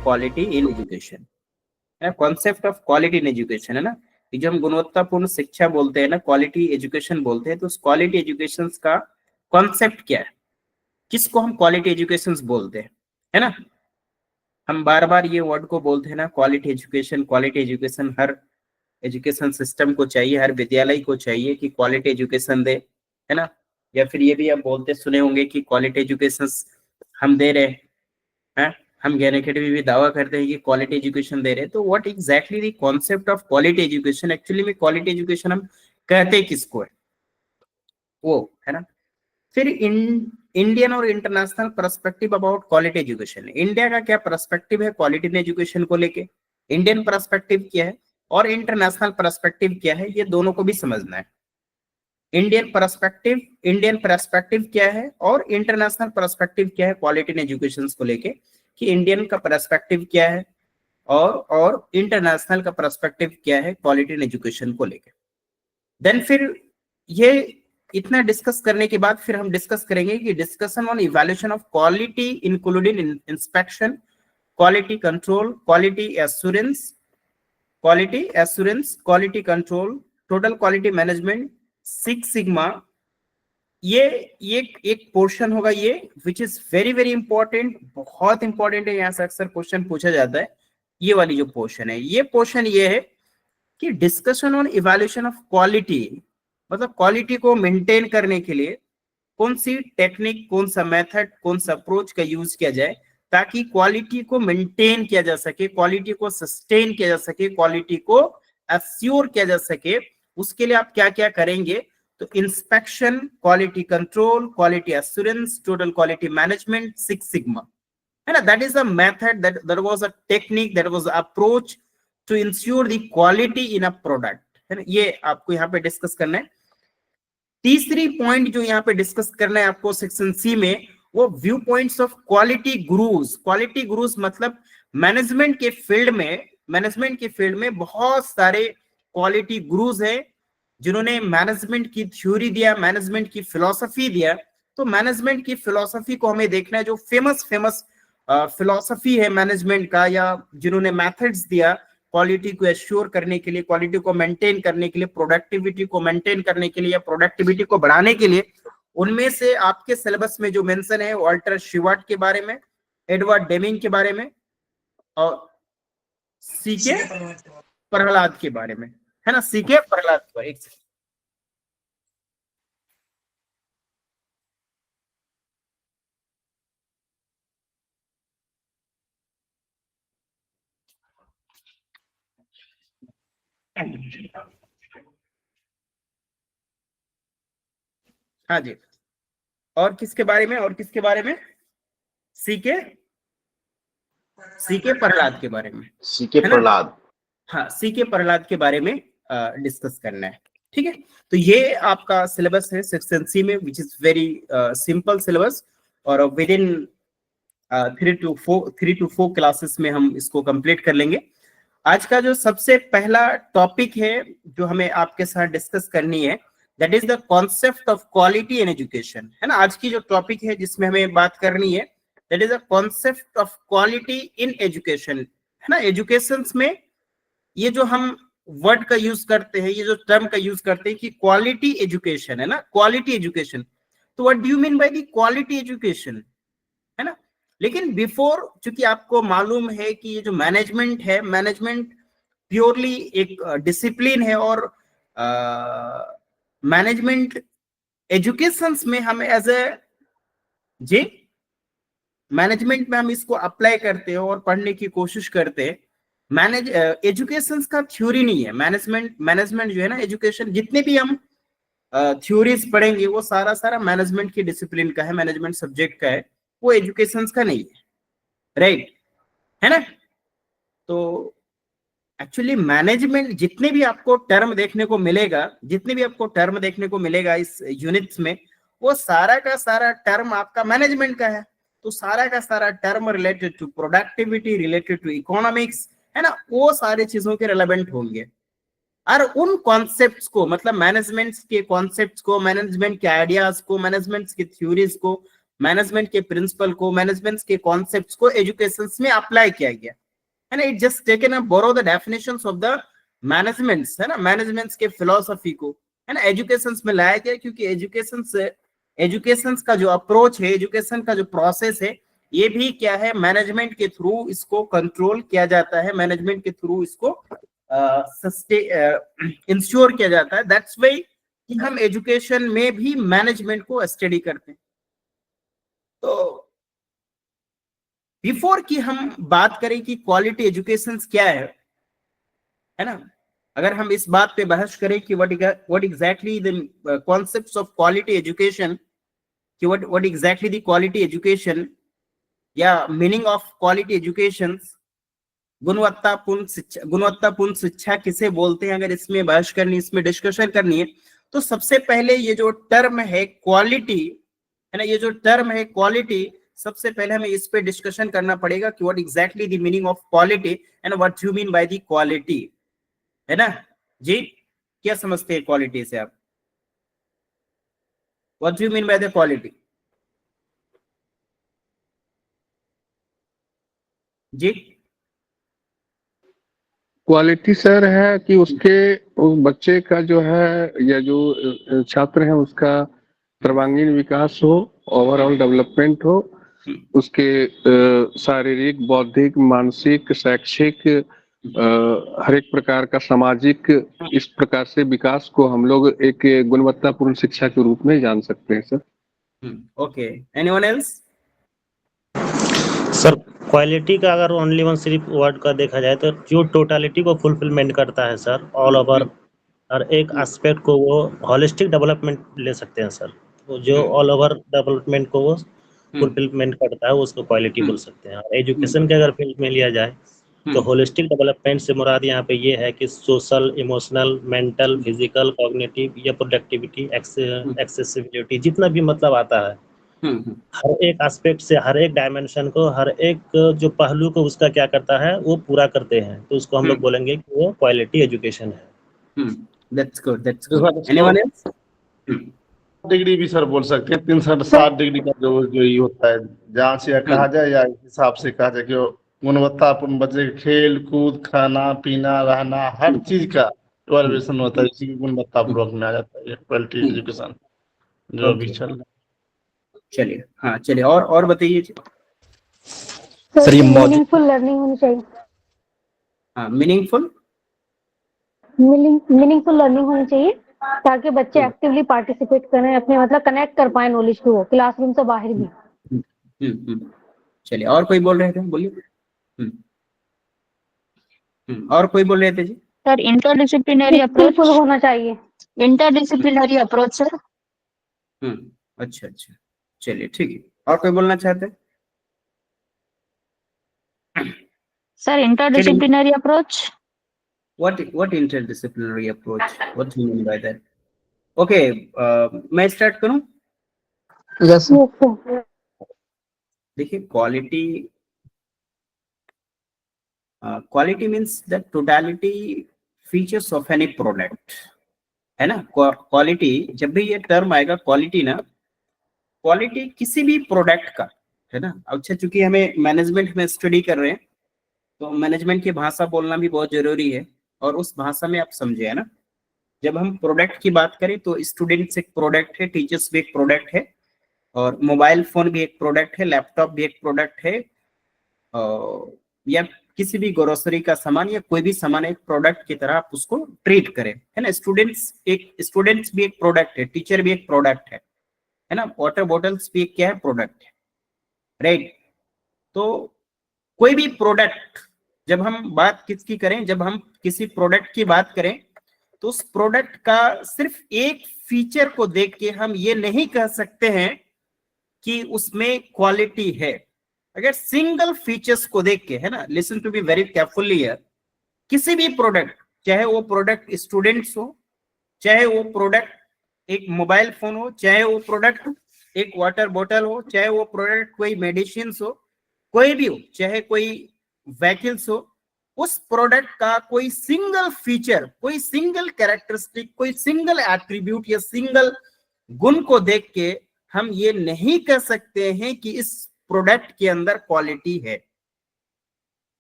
Quality in education, है concept of quality in education, है ना। जब हम गुणवत्तापूर्ण शिक्षा बोलते हैं ना, क्वालिटी एजुकेशन बोलते हैं, तो उस क्वालिटी एजुकेशन का कॉन्सेप्ट क्या है, किसको हम क्वालिटी एजुकेशन बोलते हैं, है ना। हम बार बार ये वर्ड को बोलते हैं ना, क्वालिटी एजुकेशन। क्वालिटी एजुकेशन हर एजुकेशन सिस्टम को चाहिए, हर विद्यालय को चाहिए कि क्वालिटी एजुकेशन दे, है ना। या फिर ये भी आप बोलते सुने होंगे कि क्वालिटी एजुकेशन हम दे रहे हैं, हम गारंटी भी दावा करते हैं कि क्वालिटी एजुकेशन दे रहे हैं। तो what exactly the concept of quality education, actually में क्वालिटी एजुकेशन हम कहते किसको है, वो है ना। फिर इंडियन और international perspective about quality education, India का क्या पर्सपेक्टिव है क्वालिटी एजुकेशन को लेके, इंडियन पर्सपेक्टिव क्या है और इंटरनेशनल पर्सपेक्टिव क्या है, ये दोनों को भी समझना है। इंडियन पर्सपेक्टिव क्या है और इंटरनेशनल पर्सपेक्टिव क्या है क्वालिटी इन एजुकेशन को लेके, कि इंडियन का पर्सपेक्टिव क्या है और इंटरनेशनल का पर्सपेक्टिव क्या है क्वालिटी इन एजुकेशन को लेके। देन फिर ये इतना डिस्कस करने के बाद फिर हम डिस्कस करेंगे कि discussion on evaluation of quality including inspection, quality control, quality assurance, quality control, total quality management, six sigma. ये एक पोर्शन होगा ये which is very very important, बहुत इंपॉर्टेंट है, यहाँ से अक्सर क्वेश्चन पूछा जाता है। ये वाली जो पोर्शन है, ये पोर्शन ये है कि discussion on evaluation of quality, मतलब क्वालिटी को मेंटेन करने के लिए कौन सी टेक्निक, कौन सा मेथड, कौन सा अप्रोच का यूज किया जाए ताकि क्वालिटी को मेंटेन किया जा सके, क्वालिटी को सस्टेन किया जा सके, क्वालिटी को एश्योर किया जा सके। उसके लिए आप क्या क्या करेंगे, तो inspection, quality control, quality assurance, total quality management, six sigma, है ना। That is a method, that was a technique, that was approach to ensure the quality in a product, है ना। ये आपको यहाँ पे डिस्कस करना है। तीसरी पॉइंट जो यहाँ पे डिस्कस करना है आपको सेक्शन सी में, वो view points of quality gurus. Quality gurus मतलब मैनेजमेंट के फील्ड में बहुत सारे क्वालिटी गुरुज हैं जिन्होंने मैनेजमेंट की थ्योरी दिया, मैनेजमेंट की फिलॉसफी दिया। तो मैनेजमेंट की फिलॉसफी को हमें देखना है, जो फेमस फिलॉसफी है मैनेजमेंट का, या जिन्होंने मेथड्स दिया क्वालिटी को एश्योर करने के लिए, क्वालिटी को मेंटेन करने के लिए, प्रोडक्टिविटी को मेंटेन करने के लिए या प्रोडक्टिविटी को बढ़ाने के लिए, उनमें से आपके सिलेबस में जो मेंशन है वाल्टर शिवार्ट के बारे में, एडवर्ड डेमिंग के बारे में और सीके प्रहलाद के बारे में, है ना। सीके प्रहलाद पर एक सेकंड, हाँ जी। और किसके बारे में सीके प्रहलाद के बारे में, सीके प्रहलाद, हाँ सीके प्रहलाद के बारे में डिस्कस करना है, ठीक है। तो ये आपका सिलेबस है सेक्शन सी में, which is very simple syllabus, और विद इन 3 to 4 क्लासेस में हम इसको कंप्लीट कर लेंगे। आज का जो सबसे पहला टॉपिक है जो हमें आपके साथ डिस्कस करनी है, that is the concept of quality in education, है ना। आज की जो टॉपिक है जिसमें हमें बात करनी है, that is the concept of quality in education, है ना। एजुकेशन में ये जो हम वर्ड का यूज करते हैं, ये जो टर्म का यूज करते हैं कि क्वालिटी एजुकेशन, है ना, क्वालिटी एजुकेशन। तो what do you mean by the quality education, है ना। लेकिन बिफोर, चूंकि आपको मालूम है कि ये जो मैनेजमेंट है, मैनेजमेंट प्योरली एक डिसिप्लिन है, और मैनेजमेंट एजुकेशन में हम एज ए जी मैनेजमेंट में हम इसको अप्लाई करते हैं और पढ़ने की कोशिश करते हैं। एजुकेशन का थ्योरी नहीं है मैनेजमेंट जो है ना, एजुकेशन जितने भी हम थ्योरीज पढ़ेंगे वो सारा मैनेजमेंट की डिसिप्लिन का है, मैनेजमेंट सब्जेक्ट का है, वो एजुकेशन का नहीं है, राइट, है ना। तो एक्चुअली मैनेजमेंट जितने भी आपको टर्म देखने को मिलेगा इस यूनिट्स में, वो सारा का सारा टर्म आपका मैनेजमेंट का है। तो सारा का सारा term related to productivity, related to economics, है ना, वो सारी चीजों के रिलेवेंट होंगे। और उन कॉन्सेप्ट्स को, मतलब मैनेजमेंट के कॉन्सेप्ट्स को, मैनेजमेंट के आइडियाज को, मैनेजमेंट की थ्योरीज को मैनेजमेंट के प्रिंसिपल को, मैनेजमेंट के कॉन्सेप्ट्स को एजुकेशन में अप्लाई किया गया है ना. It just taken a borrow the definitions of the managements, है ना, मैनेजमेंट्स के फिलोसफी को, है ना, एजुकेशन में लाया गया. क्योंकि एजुकेशन का जो अप्रोच है, एजुकेशन का जो प्रोसेस है, ये भी क्या है, मैनेजमेंट के थ्रू इसको कंट्रोल किया जाता है, मैनेजमेंट के थ्रू इसको इंश्योर किया जाता है. दैट्स वाई कि हम एजुकेशन में भी मैनेजमेंट को स्टडी करते हैं. तो बिफोर कि हम बात करें कि क्वालिटी एजुकेशन क्या है ना, अगर हम इस बात पे बहस करें कि what exactly the concepts of quality education, कि what exactly the quality education या मीनिंग ऑफ क्वालिटी एजुकेशन, गुणवत्तापूर्ण शिक्षा किसे बोलते हैं, अगर इसमें बहस करनी, इसमें डिस्कशन करनी है, तो सबसे पहले ये जो टर्म है क्वालिटी, है ना, ये जो टर्म है क्वालिटी, सबसे पहले हमें इस पे डिस्कशन करना पड़ेगा कि what exactly the meaning of quality and what you mean by the quality, है ना जी. क्या समझते हैं क्वालिटी से आप? What you mean by the quality जी? क्वालिटी सर है कि उसके उस बच्चे का जो है या जो छात्र है उसका सर्वांगीण विकास हो, ओवरऑल डेवलपमेंट हो, उसके शारीरिक, बौद्धिक, मानसिक, शैक्षिक, हर एक प्रकार का सामाजिक, इस प्रकार से विकास को हम लोग एक गुणवत्तापूर्ण शिक्षा के रूप में जान सकते हैं sir. Okay, anyone else? Sir quality का अगर ओनली वन सिर्फ वर्ड का देखा जाए तो जो टोटलिटी को फुलफिलमेंट करता है सर, ऑल ओवर हर एक एस्पेक्ट को वो होलिस्टिक डेवलपमेंट ले सकते हैं सर. तो जो ऑल ओवर डेवलपमेंट को वो फुलफिलमेंट करता है उसको क्वालिटी बोल सकते हैं. एजुकेशन के अगर फील्ड में लिया जाए तो होलिस्टिक डेवलपमेंट से मुराद यहाँ पे ये है कि social, emotional, mental, physical, cognitive या प्रोडक्टिविटी, एक्सेसिबिलिटी, जितना भी मतलब आता है, हर एक एस्पेक्ट से, हर एक डायमेंशन को, हर एक जो पहलू को उसका क्या करता है वो पूरा करते हैं, तो उसको हम लोग बोलेंगे कि वो क्वालिटी एजुकेशन है. That's good, that's good. Anyone else? Degree भी सर बोल सकते हैं, 360 डिग्री का जो ये होता है, जहाँ से कहा जाए या इस हिसाब से कहा जाए कि गुणवत्तापूर्ण बच्चे खेल कूद, खाना पीना, रहना, हर चीज का इवैल्यूएशन होता है, इसी की गुणवत्तापूर्वक में आ जाता है क्वालिटी एजुकेशन जो भी चल रहा है. चलिए, हाँ चलिए, और बताइए सर ये मीनिंगफुल लर्निंग होनी चाहिए. हाँ, मीनिंगफुल लर्निंग होनी चाहिए ताकि बच्चे एक्टिवली पार्टिसिपेट करें, अपने मतलब कनेक्ट कर पाए नॉलेज को क्लासरूम से बाहर भी. चलिए, और कोई बोल रहे थे, बोलिए. और कोई बोल रहे थे जी? सर इंटरडिसिप्लिनरी अप्रोच होना चाहिए. Interdisciplinary approach sir. अच्छा, चलिए ठीक है. और कोई बोलना चाहते हैं? Sir interdisciplinary approach. What interdisciplinary approach? What do you mean by that? Okay, मैं स्टार्ट करूं? Yes. देखिए, quality means the totality features of any product, है ना. क्वालिटी, जब भी ये टर्म आएगा क्वालिटी ना, क्वालिटी किसी भी प्रोडक्ट का, है ना. अच्छा, चूंकि हमें मैनेजमेंट में स्टडी कर रहे हैं तो मैनेजमेंट की भाषा बोलना भी बहुत जरूरी है, और उस भाषा में आप समझे, है ना. जब हम प्रोडक्ट की बात करें तो स्टूडेंट्स एक प्रोडक्ट है, टीचर्स भी एक प्रोडक्ट है, और मोबाइल फोन भी एक प्रोडक्ट है, लैपटॉप भी एक प्रोडक्ट है, या किसी भी ग्रोसरी का सामान या कोई भी सामान एक प्रोडक्ट की तरह आप उसको ट्रीट करें, है ना. स्टूडेंट्स भी एक प्रोडक्ट है, टीचर भी एक प्रोडक्ट है ना. वाटर बॉटल्स भी एक क्या है, प्रोडक्ट है, राइट. तो कोई भी प्रोडक्ट, जब हम बात किसकी करें, जब हम किसी प्रोडक्ट की बात करें तो उस प्रोडक्ट का सिर्फ एक फीचर को देख के हम ये नहीं कह सकते हैं कि उसमें क्वालिटी है. अगर सिंगल फीचर्स को देख के, है ना, listen to be very carefully here, किसी भी प्रोडक्ट, चाहे वो प्रोडक्ट स्टूडेंट्स हो, चाहे वो प्रोडक्ट एक मोबाइल फोन हो, चाहे वो प्रोडक्ट एक वाटर बोतल हो, चाहे वो प्रोडक्ट कोई मेडिसिन हो, कोई भी हो, चाहे कोई व्हीकल्स हो, उस प्रोडक्ट का कोई सिंगल फीचर, कोई सिंगल कैरेक्टरिस्टिक, कोई सिंगल एट्रीब्यूट या सिंगल गुण को देख के हम ये नहीं कह सकते हैं कि इस प्रोडक्ट के अंदर क्वालिटी है।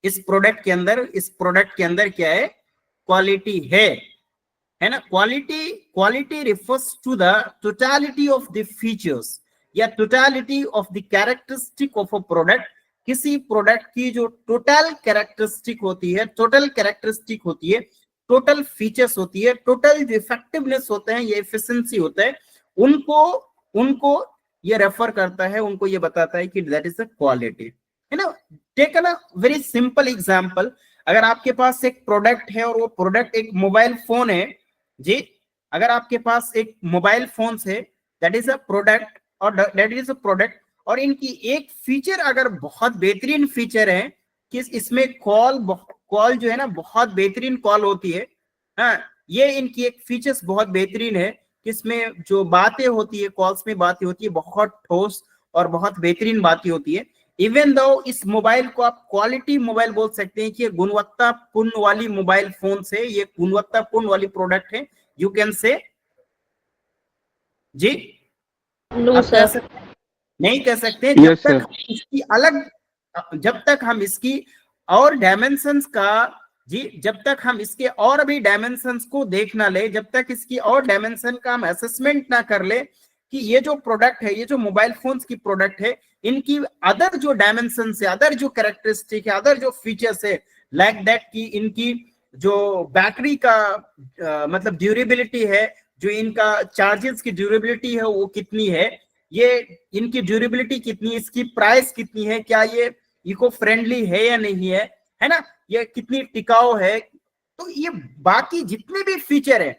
इस प्रोडक्ट के अंदर क्या है? क्वालिटी है ना। Quality refers to the totality of the features या totality of the characteristic of a product. किसी प्रोडक्ट की जो टोटल कैरेक्टरिस्टिक होती है, टोटल फीचर्स होती है, टोटल जो इफेक्टिवनेस होते हैं, ये एफिशिएंसी होता है, उनको ये रेफर करता है, उनको ये बताता है कि दैट इज द क्वालिटी, है ना। Take a very simple example. अगर आपके पास एक प्रोडक्ट है और वो प्रोडक्ट एक मोबाइल फोन है जी, अगर आपके पास एक मोबाइल फोन है, दैट इज अ प्रोडक्ट और इनकी एक फीचर अगर बहुत बेहतरीन फीचर है कि इसमें कॉल जो है ना बहुत बेहतरीन कॉल होती है, हाँ, ये इनकी एक फीचर्स बहुत बेहतरीन है कि इसमें जो बातें होती है, कॉल्स में बातें होती है, बहुत ठोस और बहुत बेहतरीन बातें होती है। इवन दो इस मोबाइल को आप क्वालिटी मोबाइल बोल सकते हैं कि ये गुणवत्तापूर्ण वाली मोबाइल फोन से, ये गुणवत्तापूर्ण वाली प्रोडक्ट है, you can say ji. No sir, नहीं कह सकते Yes, sir. जब तक हम इसकी और डायमेंशंस का जी, जब तक हम इसके और भी डायमेंशंस को देख ना ले, जब तक इसकी और डायमेंशन का हम असेसमेंट ना कर ले कि ये जो प्रोडक्ट है, ये जो मोबाइल फोन्स की प्रोडक्ट है, इनकी अदर जो डायमेंशन है, अदर जो कैरेक्टरिस्टिक है, अदर जो फीचर्स है, लाइक दैट कि इनकी जो बैटरी का मतलब ड्यूरेबिलिटी है, जो इनका चार्जेस की ड्यूरेबिलिटी है वो कितनी है, ये इनकी ड्यूरेबिलिटी कितनी, इसकी प्राइस कितनी है, क्या ये इको फ्रेंडली है या नहीं है ना, ये कितनी टिकाऊ है, तो ये बाकी जितने भी फीचर है,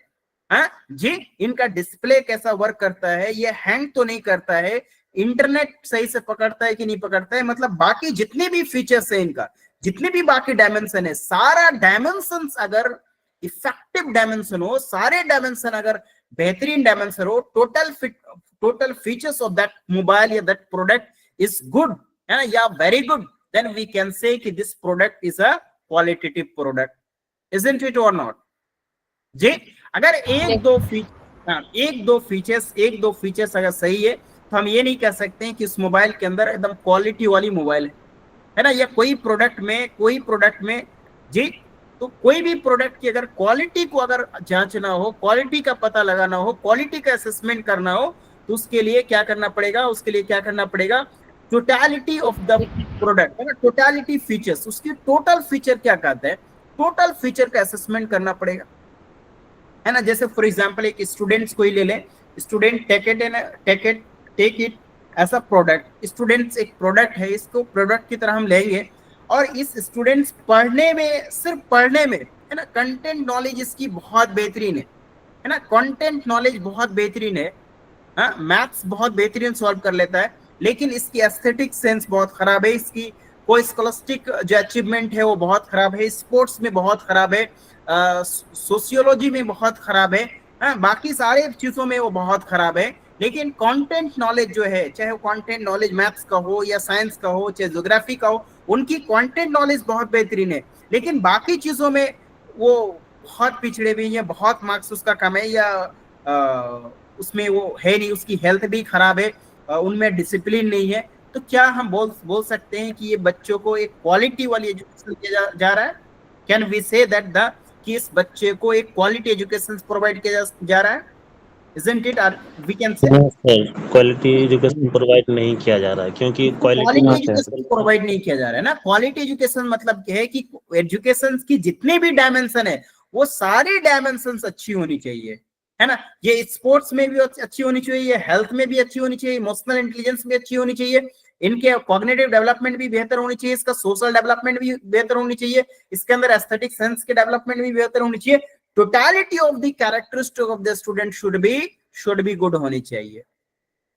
हाँ जी, इनका डिस्प्ले कैसा वर्क करता है, ये हैंग तो नहीं करता है, इंटरनेट सही से पकड़ता है कि नहीं पकड़ता है, मतलब बाकी जितने भी फीचर्स है इनका, जितने भी बाकी डायमेंशन है, सारा डायमेंशन अगर इफेक्टिव डायमेंशन हो, सारे डायमेंशन अगर बेहतरीन डायमेंशन हो, total features of that mobile या दैट प्रोडक्ट इज गुड, है ना, या very good, then we can say कि this product is a qualitative product, isn't it or not जी। अगर एक दो फीचर्स अगर सही है तो हम ये नहीं कह सकते हैं कि इस मोबाइल के अंदर एकदम क्वालिटी वाली मोबाइल है ना, या कोई प्रोडक्ट में जी, तो कोई भी प्रोडक्ट की अगर क्वालिटी को अगर जांचना हो, क्वालिटी का पता लगाना हो, क्वालिटी का असेसमेंट करना हो, तो उसके लिए क्या करना पड़ेगा, टोटलिटी ऑफ द प्रोडक्ट, है ना, टोटलिटी फीचर्स, उसकी टोटल फीचर क्या कहते हैं, टोटल फीचर का असेसमेंट करना पड़ेगा, है ना। जैसे फॉर एग्जांपल एक स्टूडेंट्स को ही ले लें, student take it as a product, students एक प्रोडक्ट है, इसको प्रोडक्ट की तरह हम लेंगे और इस स्टूडेंट्स सिर्फ पढ़ने में, है ना, कंटेंट नॉलेज इसकी बहुत बेहतरीन है ना, कंटेंट नॉलेज बहुत बेहतरीन है, हाँ, मैथ्स बहुत बेहतरीन सॉल्व कर लेता है, लेकिन इसकी एस्थेटिक सेंस बहुत खराब है, इसकी कोई स्कॉलस्टिक जो अचीवमेंट है वो बहुत खराब है, स्पोर्ट्स में बहुत खराब है, सोशियोलॉजी में बहुत खराब है, बाकी सारे चीजों में वो बहुत खराब है, लेकिन कंटेंट नॉलेज जो है, चाहे वो कंटेंट नॉलेज मैथ्स का हो या साइंस का हो, चाहे ज्योग्राफी का हो, उनकी कंटेंट नॉलेज बहुत बेहतरीन है, लेकिन बाकी चीजों में वो बहुत पिछड़े भी हैं, बहुत मार्क्स उसका कम है, या उसमें वो है नहीं, उसकी हेल्थ भी खराब है, उनमें डिसिप्लिन नहीं है, तो क्या हम बोल सकते हैं कि ये बच्चों को एक क्वालिटी वाली एजुकेशन दिया जा रहा है? कैन वी से दैट कि इस बच्चे को एक क्वालिटी एजुकेशन प्रोवाइड किया जा रहा है? Isn't it? We can say quality education provide नहीं किया जा रहा है, क्योंकि क्वालिटी एजुकेशन प्रोवाइड नहीं किया जा रहा है ना। क्वालिटी एजुकेशन मतलब क्या है कि एजुकेशन की जितने भी डायमेंशन है वो सारी डायमेंशन अच्छी होनी चाहिए, है ना, ये स्पोर्ट्स में भी अच्छी होनी चाहिए, हेल्थ में भी अच्छी होनी चाहिए, इमोशनल इंटेलिजेंस भी अच्छी होनी चाहिए, इनके कॉग्निटिव डेवलपमेंट भी बेहतर होनी चाहिए, इसका सोशल डेवलपमेंट भी बेहतर होनी चाहिए, इसके अंदर एस्थेटिक सेंस के डेवलपमेंट भी बेहतर होनी चाहिए, totality of the characteristic of the student should be good होनी चाहिए।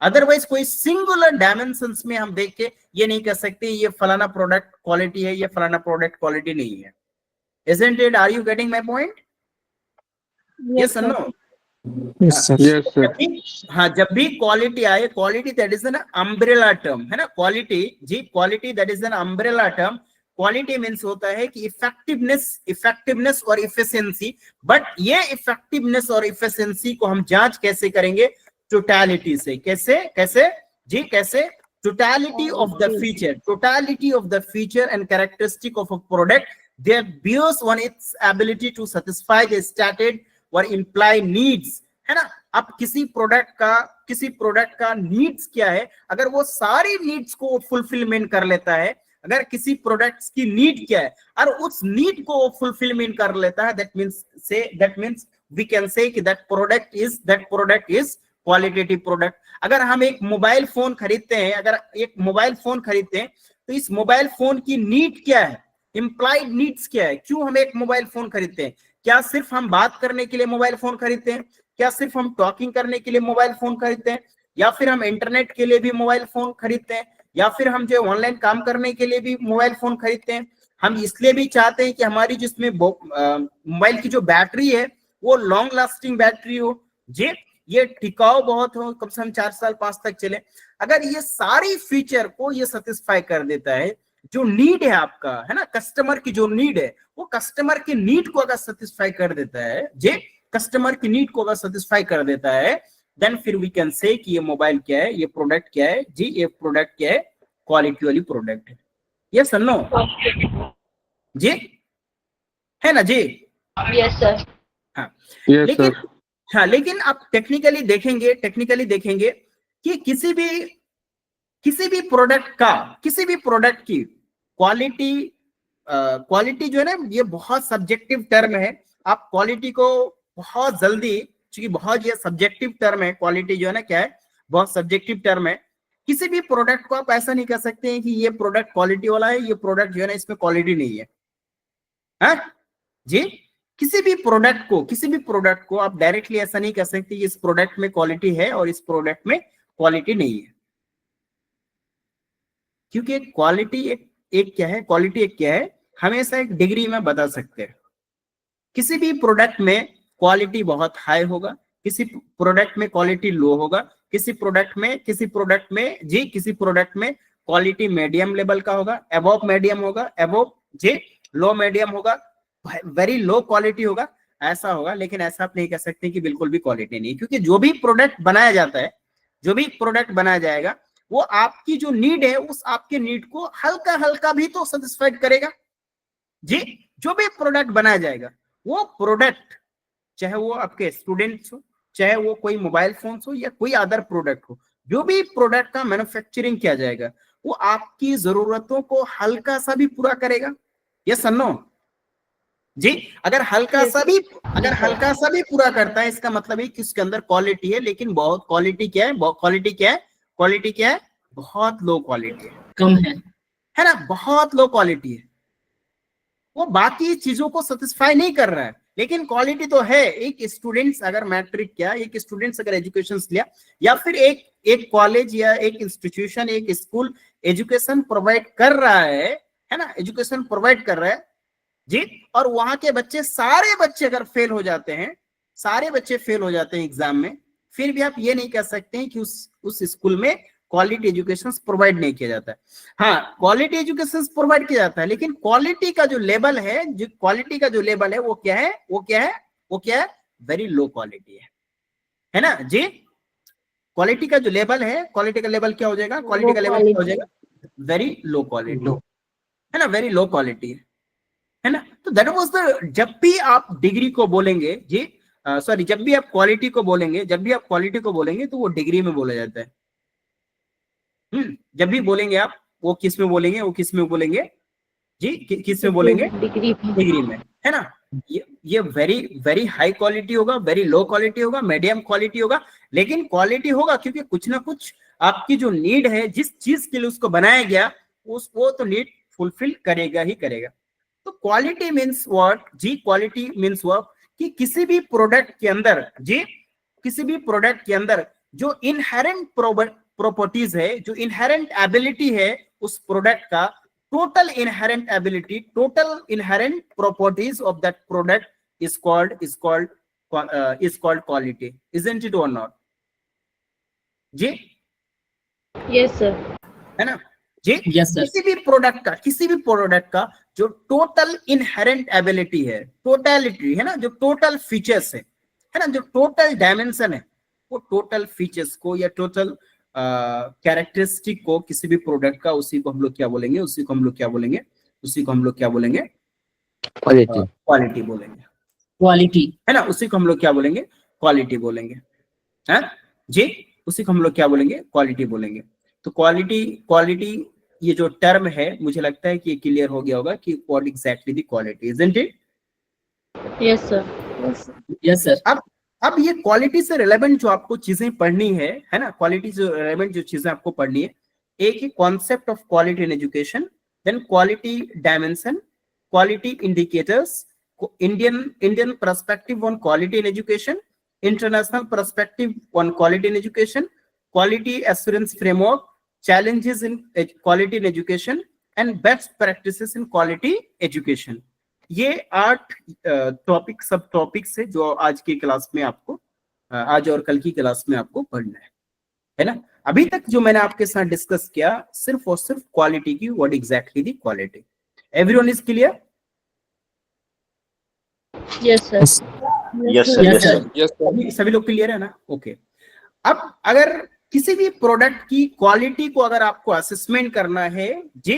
अदरवाइज कोई सिंगुलर डायमेंशंस में हम देख के ये नहीं कह सकते ये फलाना प्रोडक्ट क्वालिटी है, ये फलाना प्रोडक्ट क्वालिटी नहीं है। Isn't it? Are you getting my point? Yes or no? Yes, sir. हाँ, जब भी क्वालिटी आए, quality that is an umbrella term, है ना, quality that is an umbrella term. Quality means होता है कि इफेक्टिवनेस और इफिशिएंसी, बट ये इफेक्टिवनेस और इफिशिएंसी को हम जांच कैसे करेंगे? टोटलिटी से। कैसे कैसे जी, कैसे? Totality of the feature, totality of the feature and characteristic of a product that bears on its ability to satisfy the stated or implied needs, है ना। अब किसी प्रोडक्ट का नीड्स क्या है, अगर वो सारी नीड्स को फुलफिलमेंट कर लेता है, अगर किसी प्रोडक्ट्स की नीड क्या है और उस नीड को फुलफिलमेंट कर लेता है, that means we can say कि that product is qualitative product. अगर हम एक मोबाइल फोन खरीदते हैं, तो इस मोबाइल फोन की नीड क्या है, इंप्लाइड नीड्स क्या है, क्यों हम एक मोबाइल फोन खरीदते हैं? क्या सिर्फ हम बात करने के लिए मोबाइल फोन खरीदते हैं? क्या सिर्फ हम टॉकिंग करने के लिए मोबाइल फोन खरीदते हैं? या फिर हम इंटरनेट के लिए भी मोबाइल फोन खरीदते हैं? या फिर हम जो ऑनलाइन काम करने के लिए भी मोबाइल फोन खरीदते हैं? हम इसलिए भी चाहते हैं कि हमारी जिसमें मोबाइल की जो बैटरी है वो लॉन्ग लास्टिंग बैटरी हो जी, ये टिकाऊ बहुत हो, कम से कम 4 साल 5 तक चले। अगर ये सारी फीचर को ये सेटिस्फाई कर देता है, जो नीड है आपका, है ना, कस्टमर की जो नीड है, वो कस्टमर की नीड को अगर सेटिस्फाई कर देता है जी, कस्टमर की नीड को अगर सेटिस्फाई कर देता है, देन फिर वी कैन से कि ये मोबाइल क्या है, ये प्रोडक्ट क्या है जी, ये प्रोडक्ट क्या है, क्वालिटी वाली प्रोडक्ट है। यस और नो जी, है ना जी? Yes sir. हाँ यस लेकिन सर। हाँ, लेकिन आप टेक्निकली देखेंगे कि किसी भी प्रोडक्ट की क्वालिटी जो है ना, ये बहुत सब्जेक्टिव टर्म है। आप क्वालिटी को बहुत जल्दी, क्योंकि बहुत ये सब्जेक्टिव टर्म है, क्वालिटी जो है ना क्या है, बहुत सब्जेक्टिव टर्म है। किसी भी प्रोडक्ट को आप ऐसा नहीं कह सकते हैं कि ये प्रोडक्ट क्वालिटी वाला है, ये प्रोडक्ट जो है ना इसमें क्वालिटी नहीं है, हाँ जी। किसी भी प्रोडक्ट को आप डायरेक्टली ऐसा नहीं कह सकते कि इस प्रोडक्ट में क्वालिटी है और इस प्रोडक्ट में क्वालिटी नहीं है, क्योंकि क्वालिटी एक क्या है, हमेशा एक डिग्री में बता सकते हैं। किसी भी प्रोडक्ट में क्वालिटी बहुत हाई होगा, किसी प्रोडक्ट में क्वालिटी लो होगा, किसी प्रोडक्ट में क्वालिटी मीडियम लेवल का होगा, अबव मीडियम होगा, अबव जी लो मीडियम होगा, वेरी लो क्वालिटी होगा, ऐसा होगा। लेकिन ऐसा आप नहीं कह सकते कि बिल्कुल भी क्वालिटी नहीं, क्योंकि जो भी प्रोडक्ट बनाया जाता है, जो भी प्रोडक्ट बनाया जाएगा, वो आपकी जो नीड है, उस आपके नीड को हल्का भी तो सेटिस्फाइड करेगा जी। जो भी प्रोडक्ट बनाया जाएगा, वो प्रोडक्ट चाहे वो आपके स्टूडेंट्स हो, चाहे वो कोई मोबाइल फोन हो या कोई अदर प्रोडक्ट हो, जो भी प्रोडक्ट का मैन्युफैक्चरिंग किया जाएगा, वो आपकी जरूरतों को हल्का सा भी पूरा करेगा। यस और नो जी? अगर हल्का सा भी पूरा करता है, इसका मतलब है कि उसके अंदर क्वालिटी है, लेकिन बहुत क्वालिटी क्या है, बहुत लो क्वालिटी है, कम है ना, बहुत लो क्वालिटी है। वो बाकी चीजों को सेटिस्फाई नहीं कर रहा है, लेकिन क्वालिटी तो है। एक स्टूडेंट्स अगर मैट्रिक किया, एक स्टूडेंट्स अगर एजुकेशन लिया, या फिर एक कॉलेज या एक इंस्टीट्यूशन, एक स्कूल एजुकेशन प्रोवाइड कर रहा है ना, एजुकेशन प्रोवाइड कर रहा है जी, और वहां के सारे बच्चे अगर फेल हो जाते हैं एग्जाम में, फिर भी आप ये नहीं कह सकते हैं कि उस स्कूल में क्वालिटी एजुकेशन प्रोवाइड नहीं किया जाता है। हाँ, क्वालिटी एजुकेशन प्रोवाइड किया जाता है, लेकिन क्वालिटी का जो लेवल है, वो क्या है, वेरी लो क्वालिटी है ना जी। क्वालिटी का जो लेवल है, क्वालिटी का लेवल क्या हो जाएगा, वेरी लो क्वालिटी, है ना, वेरी लो क्वालिटी है ना। तो दैट वाज द, जब भी आप डिग्री को बोलेंगे जी, सॉरी, जब भी आप क्वालिटी को बोलेंगे तो वो डिग्री में बोला जाता है। जब भी बोलेंगे आप, वो किस में बोलेंगे जी, किस में बोलेंगे, डिग्री में, है ना। ये वेरी हाई क्वालिटी होगा, वेरी लो क्वालिटी होगा, मीडियम क्वालिटी होगा, लेकिन क्वालिटी होगा, क्योंकि कुछ ना कुछ आपकी जो नीड है, जिस चीज के लिए उसको बनाया गया, वो तो नीड फुलफिल करेगा ही करेगा। तो क्वालिटी मीन्स व्हाट जी, क्वालिटी मीन्स व्हाट कि किसी भी प्रोडक्ट के अंदर जो इनहेरेंट प्रॉपर्टीज है, जो इनहेरेंट एबिलिटी है उस प्रोडक्ट का, total inherent properties of that product is called quality, isn't it or not जी? Yes sir. है ना जी? Yes sir. किसी भी प्रोडक्ट का जो टोटल इनहेरेंट एबिलिटी है, टोटलिटी है ना, जो टोटल फीचर्स है ना, जो टोटल डायमेंशन है, वो टोटल फीचर्स को या टोटल कैरेक्टरिस्टिक को किसी भी प्रोडक्ट का, उसी को हम लोग क्या बोलेंगे, उसी को हम लोग क्या बोलेंगे, उसी को हम लोग क्या बोलेंगे, क्वालिटी क्वालिटी बोलेंगे, क्वालिटी है ना। उसी को हम लोग क्या बोलेंगे, क्वालिटी बोलेंगे, है जी। उसी को हम लोग क्या बोलेंगे, क्वालिटी बोलेंगे। तो क्वालिटी ये जो टर्म है, मुझे लगता है कि ये क्लियर हो गया होगा कि what exactly the quality, isn't it? Yes sir yes sir अब ये क्वालिटी से रिलेवेंट जो आपको चीजें पढ़नी है ना, क्वालिटी से रिलेवेंट जो चीजें आपको पढ़नी है, एक ही concept of quality in education, then quality dimension, quality indicators, Indian perspective on quality in education, international perspective on quality in education, quality assurance framework, challenges in quality in education and best practices in quality education। ये 8 topic सब topics है जो आज की class में आपको, आज और कल की क्लास में आपको पढ़ना है ना। अभी तक जो मैंने आपके साथ डिस्कस किया सिर्फ और सिर्फ क्वालिटी की, what exactly the quality. Everyone is clear? Yes sir सभी लोग क्लियर है ना? ओके। अब अगर किसी भी प्रोडक्ट की क्वालिटी को अगर आपको असेसमेंट करना है जी,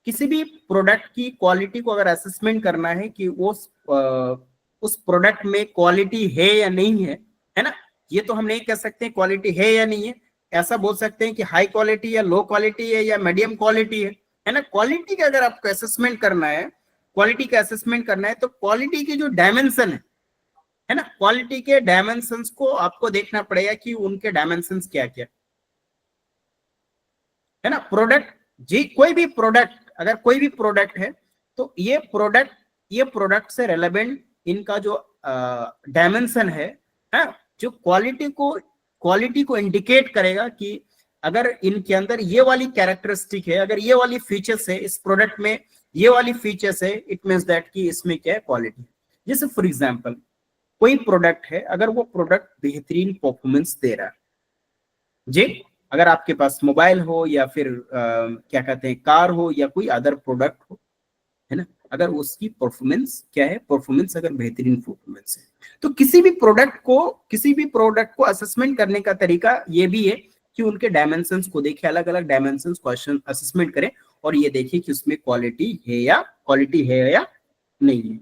किसी भी प्रोडक्ट की क्वालिटी को अगर असेसमेंट करना है कि उस प्रोडक्ट में क्वालिटी है या नहीं है ना, ये तो हम नहीं कह सकते क्वालिटी है या नहीं है, ऐसा बोल सकते हैं कि हाई क्वालिटी या लो क्वालिटी है या मीडियम क्वालिटी है ना। क्वालिटी का अगर आपको असेसमेंट करना है, क्वालिटी का असेसमेंट करना है, तो क्वालिटी की जो डायमेंशन है ना, क्वालिटी के डायमेंशंस को आपको देखना पड़ेगा कि उनके डायमेंशंस क्या क्या है ना। प्रोडक्ट जी, कोई भी प्रोडक्ट, अगर कोई भी प्रोडक्ट है तो ये प्रोडक्ट से रिलेवेंट इनका जो डायमेंशन है, जो क्वालिटी को इंडिकेट करेगा कि अगर इनके अंदर ये वाली कैरेक्टरिस्टिक है, अगर ये वाली फीचर्स है, इस प्रोडक्ट में ये वाली फीचर्स है, इट मींस दैट कि इसमें क्या है, क्वालिटी। जैसे फॉर एग्जांपल कोई प्रोडक्ट है, अगर वो प्रोडक्ट बेहतरीन परफॉर्मेंस दे रहा है जी, अगर आपके पास मोबाइल हो या फिर क्या कहते हैं कार हो या कोई अदर प्रोडक्ट हो, है ना, अगर उसकी परफॉर्मेंस क्या है, परफॉर्मेंस अगर बेहतरीन परफॉर्मेंस है, तो किसी भी प्रोडक्ट को असेसमेंट करने का तरीका ये भी है कि उनके डायमेंशंस को देखें, अलग अलग डायमेंशंस को असेसमेंट करें और ये देखिए कि उसमें क्वालिटी है या नहीं है,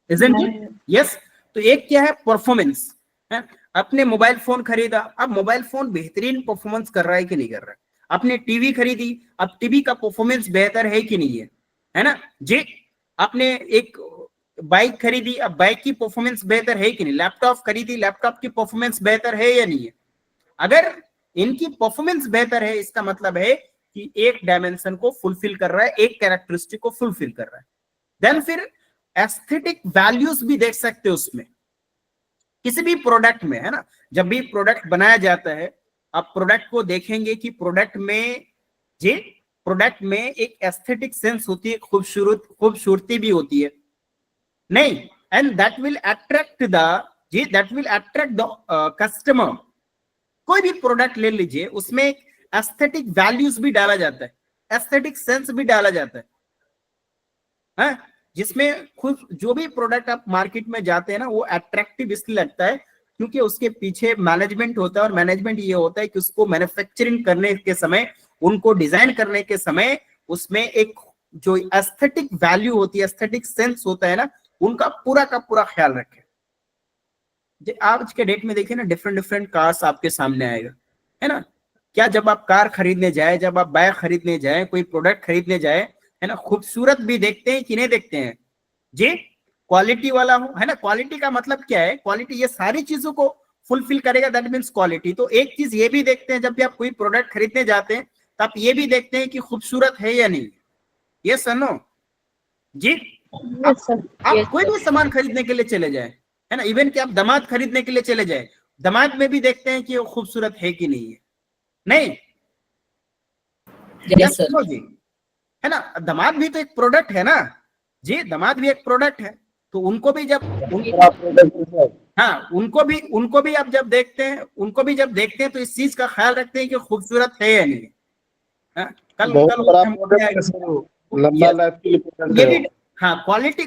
इजंट इट? यस। तो एक क्या है, परफॉर्मेंस है। अपने मोबाइल फोन खरीदा, अब मोबाइल फोन बेहतरीन परफॉर्मेंस कर रहा है कि नहीं कर रहा है। आपने टीवी खरीदी, अब टीवी का परफॉर्मेंस बेहतर है कि नहीं है ना जी। आपने एक बाइक खरीदी, अब बाइक की परफॉर्मेंस बेहतर है कि नहीं। लैपटॉप खरीदी, लैपटॉप की परफॉर्मेंस बेहतर है या नहीं है। अगर इनकी परफॉर्मेंस बेहतर है, इसका मतलब है कि एक डायमेंशन को फुलफिल कर रहा है, एक कैरेक्टरिस्टिक को फुलफिल कर रहा है। देन फिर एस्थेटिक वैल्यूज भी देख सकते हो उसमें, किसी भी प्रोडक्ट में, है ना। जब भी प्रोडक्ट बनाया जाता है, आप प्रोडक्ट को देखेंगे कि प्रोडक्ट में एक एस्थेटिक सेंस होती है, खूबसूरती भी होती है नहीं, and that will attract the customer. कोई भी प्रोडक्ट ले लीजिए, उसमें एक एस्थेटिक वैल्यूज भी डाला जाता है, एस्थेटिक सेंस भी डाला जाता है, जिसमें खुद जो भी प्रोडक्ट आप मार्केट में जाते हैं ना, वो अट्रैक्टिव इसलिए लगता है क्योंकि उसके पीछे मैनेजमेंट होता है, और मैनेजमेंट ये होता है कि उसको मैन्युफैक्चरिंग करने के समय, उनको डिजाइन करने के समय, उसमें एक जो एस्थेटिक वैल्यू होती है, एस्थेटिक सेंस होता है ना, उनका पूरा का पूरा ख्याल रखें। आज के डेट में देखिए ना, डिफरेंट कार्स आपके सामने आएगा, है ना। क्या जब आप कार खरीदने जाए, जब आप बाइक खरीदने जाए, कोई प्रोडक्ट खरीदने जाए, है ना, खूबसूरत भी देखते हैं कि नहीं देखते हैं जी, क्वालिटी वाला हो, है ना। क्वालिटी का मतलब क्या है, क्वालिटी ये सारी चीजों को फुलफिल करेगा, दैट मींस क्वालिटी। तो एक चीज ये भी देखते हैं, जब भी आप कोई प्रोडक्ट खरीदने जाते हैं तो आप ये भी देखते हैं कि खूबसूरत है या नहीं। ये सनो जी, आप कोई भी सामान खरीदने के लिए चले जाए, है ना, इवन कि आप दामाद खरीदने के लिए चले जाए, दामाद में भी देखते हैं कि वो खूबसूरत है कि नहीं है, नहीं यस सर जी, है ना। दामाद भी तो एक प्रोडक्ट है ना जी, दामाद भी एक प्रोडक्ट है। तो उनको भी जब उनको भी आप जब देखते हैं, तो इस चीज का ख्याल रखते हैं कि खूबसूरत है या नहीं।